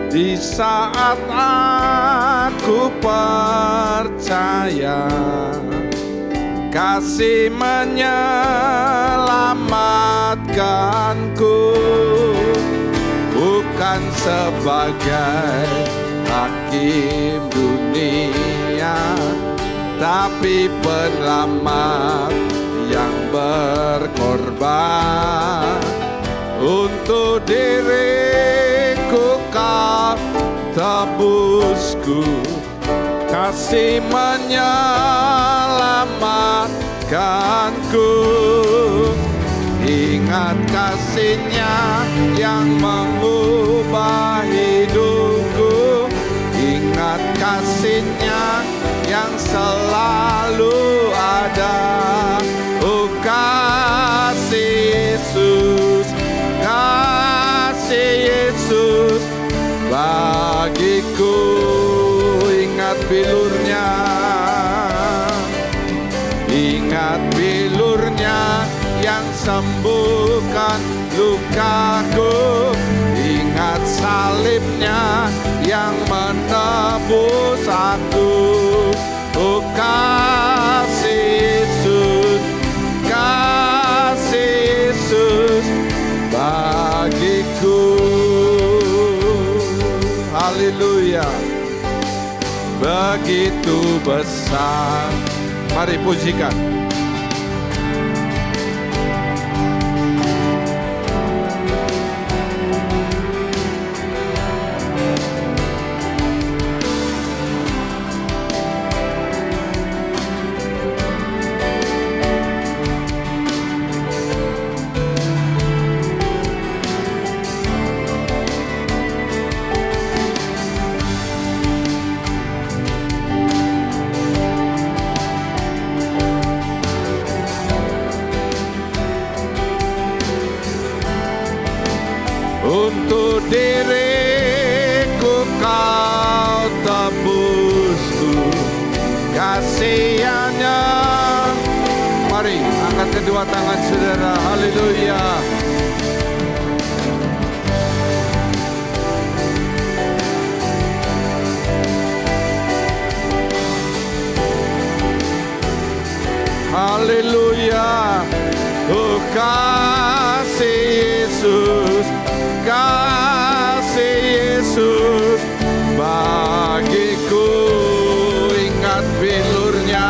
Di saat aku percaya kasih menyelamatkanku, bukan sebagai hakim dunia, tapi penyelamat yang berkorban untuk diriku. Kau tebusku, kasih menyelamatkanku. Ingat kasih-Nya yang mengubah hidupku. Ingat kasih-Nya yang selalu ada. Oh kasih Yesus, kasih bilurnya, ingat bilurnya yang sembuhkan lukaku, ingat salibnya yang menebus aku. Oh kasih Yesus, kasih Yesus bagiku. Haleluya, begitu besar. Mari pujikan. Untuk diriku kau tebusku kasih-Nya. Mari angkat kedua tangan saudara, haleluya. Haleluya. Oh kasih Yesus, kasih Yesus bagiku, ingat bilurnya.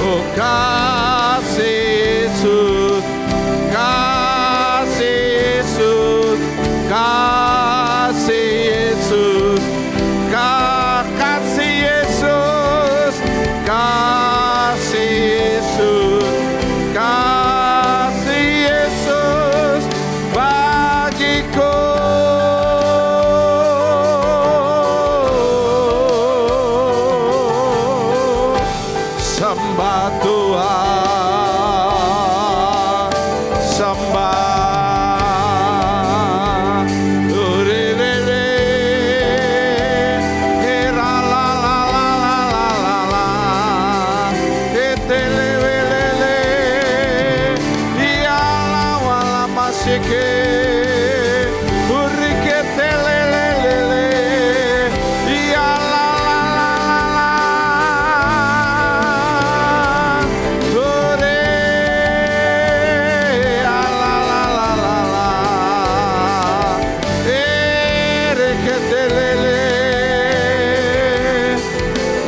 Oh kasih Yesus, kasih Yesus, kasih Yesus, kasih Yesus, kasih Yesus, kasih Yesus bagiku. Sembah Tuhan, sembah.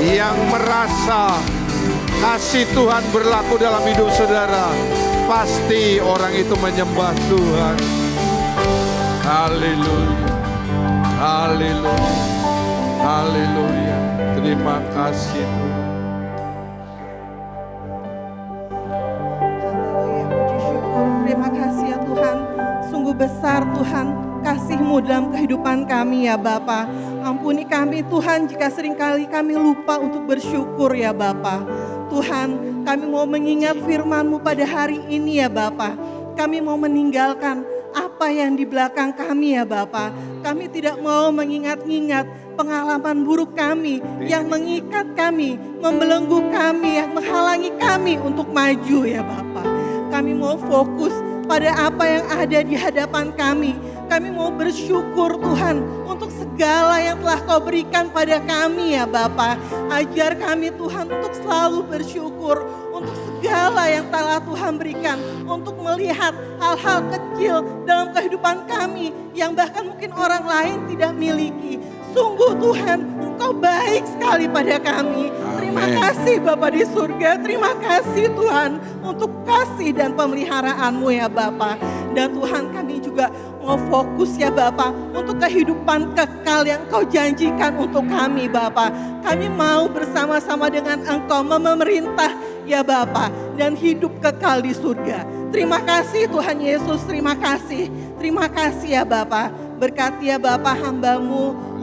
Yang merasa kasih Tuhan berlaku dalam hidup saudara, pasti orang itu menyembah Tuhan. Haleluya, haleluya, haleluya. Terima kasih Tuhan. Haleluya, puji syukur. Terima kasih ya Tuhan. Sungguh besar Tuhan kasih-Mu dalam kehidupan kami ya Bapa. Ampuni kami Tuhan jika seringkali kami lupa untuk bersyukur ya Bapa. Tuhan, kami mau mengingat firman-Mu pada hari ini ya Bapa. Kami mau meninggalkan apa yang di belakang kami ya Bapa. Kami tidak mau mengingat-ingat pengalaman buruk kami yang mengikat kami, membelenggu kami, yang menghalangi kami untuk maju ya Bapa. Kami mau fokus pada apa yang ada di hadapan kami. Kami mau bersyukur Tuhan untuk segala yang telah Kau berikan pada kami ya Bapa. Ajar kami Tuhan untuk selalu bersyukur untuk segala yang telah Tuhan berikan. Untuk melihat hal-hal kecil dalam kehidupan kami yang bahkan mungkin orang lain tidak miliki. Sungguh Tuhan, Engkau baik sekali pada kami. Terima kasih Bapa di surga. Terima kasih Tuhan untuk kasih dan pemeliharaan-Mu ya Bapa. Dan Tuhan, kami juga mau fokus ya Bapa untuk kehidupan kekal yang Kau janjikan untuk kami Bapa. Kami mau bersama-sama dengan Engkau memerintah ya Bapa dan hidup kekal di surga. Terima kasih Tuhan Yesus, terima kasih. Terima kasih ya Bapa. Berkati ya Bapak hamba-Mu,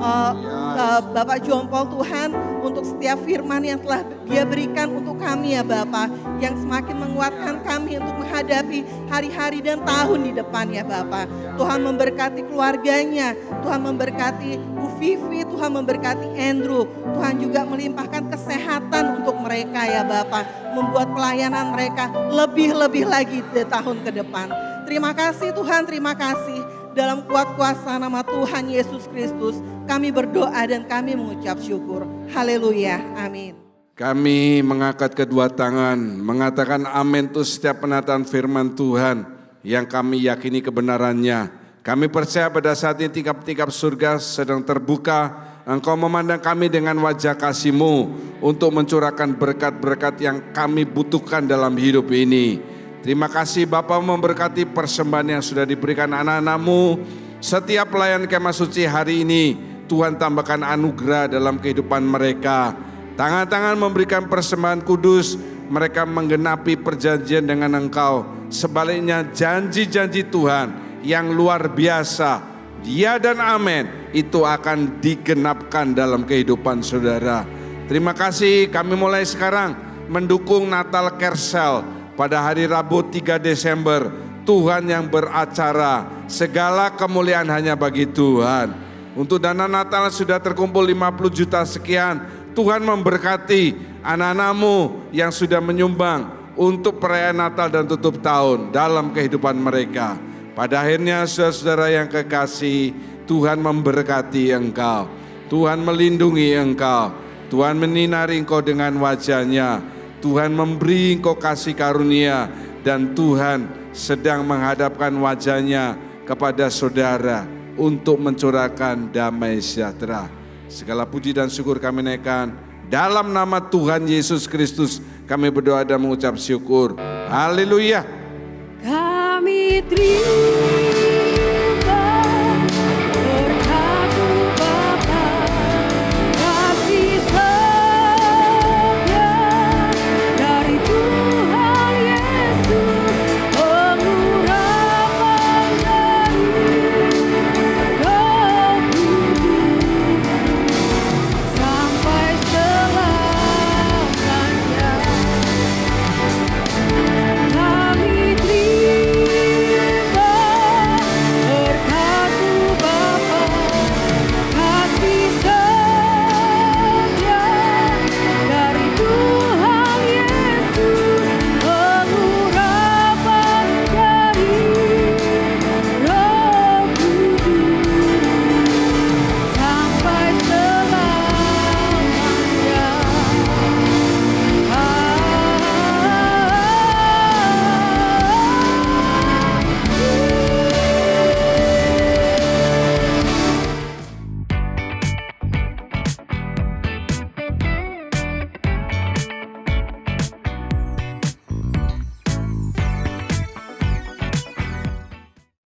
Bapak Jompol Tuhan, untuk setiap firman yang telah Dia berikan untuk kami ya Bapak, yang semakin menguatkan kami untuk menghadapi hari-hari dan tahun di depan ya Bapak. Tuhan memberkati keluarganya, Tuhan memberkati Bu Vivi, Tuhan memberkati Andrew, Tuhan juga melimpahkan kesehatan untuk mereka ya Bapak, membuat pelayanan mereka lebih-lebih lagi di tahun ke depan. Terima kasih Tuhan, terima kasih. Dalam kuat kuasa nama Tuhan Yesus Kristus, kami berdoa dan kami mengucap syukur. Haleluya, amin. Kami mengangkat kedua tangan, mengatakan amin untuk setiap penataan firman Tuhan yang kami yakini kebenarannya. Kami percaya pada saat ini tingkap-tingkap surga sedang terbuka. Engkau memandang kami dengan wajah kasih-Mu untuk mencurahkan berkat-berkat yang kami butuhkan dalam hidup ini. Terima kasih Bapa memberkati persembahan yang sudah diberikan anak-anak-Mu. Setiap pelayan kemah suci hari ini, Tuhan tambahkan anugerah dalam kehidupan mereka. Tangan-tangan memberikan persembahan kudus, mereka menggenapi perjanjian dengan Engkau. Sebaliknya janji-janji Tuhan yang luar biasa, ya dan amin, itu akan digenapkan dalam kehidupan saudara. Terima kasih, kami mulai sekarang mendukung Natal Kersel. Pada hari Rabu 3 Desember, Tuhan yang beracara, segala kemuliaan hanya bagi Tuhan. Untuk dana Natal sudah terkumpul 50 juta sekian. Tuhan memberkati anak-anak-Mu yang sudah menyumbang untuk perayaan Natal dan tutup tahun dalam kehidupan mereka. Pada akhirnya saudara-saudara yang kekasih, Tuhan memberkati engkau. Tuhan melindungi engkau. Tuhan menyinari engkau dengan wajah-Nya. Tuhan memberi engkau kasih karunia, dan Tuhan sedang menghadapkan wajah-Nya kepada saudara untuk mencurahkan damai sejahtera. Segala puji dan syukur kami naikkan dalam nama Tuhan Yesus Kristus. Kami berdoa dan mengucap syukur. Haleluya. Kami terima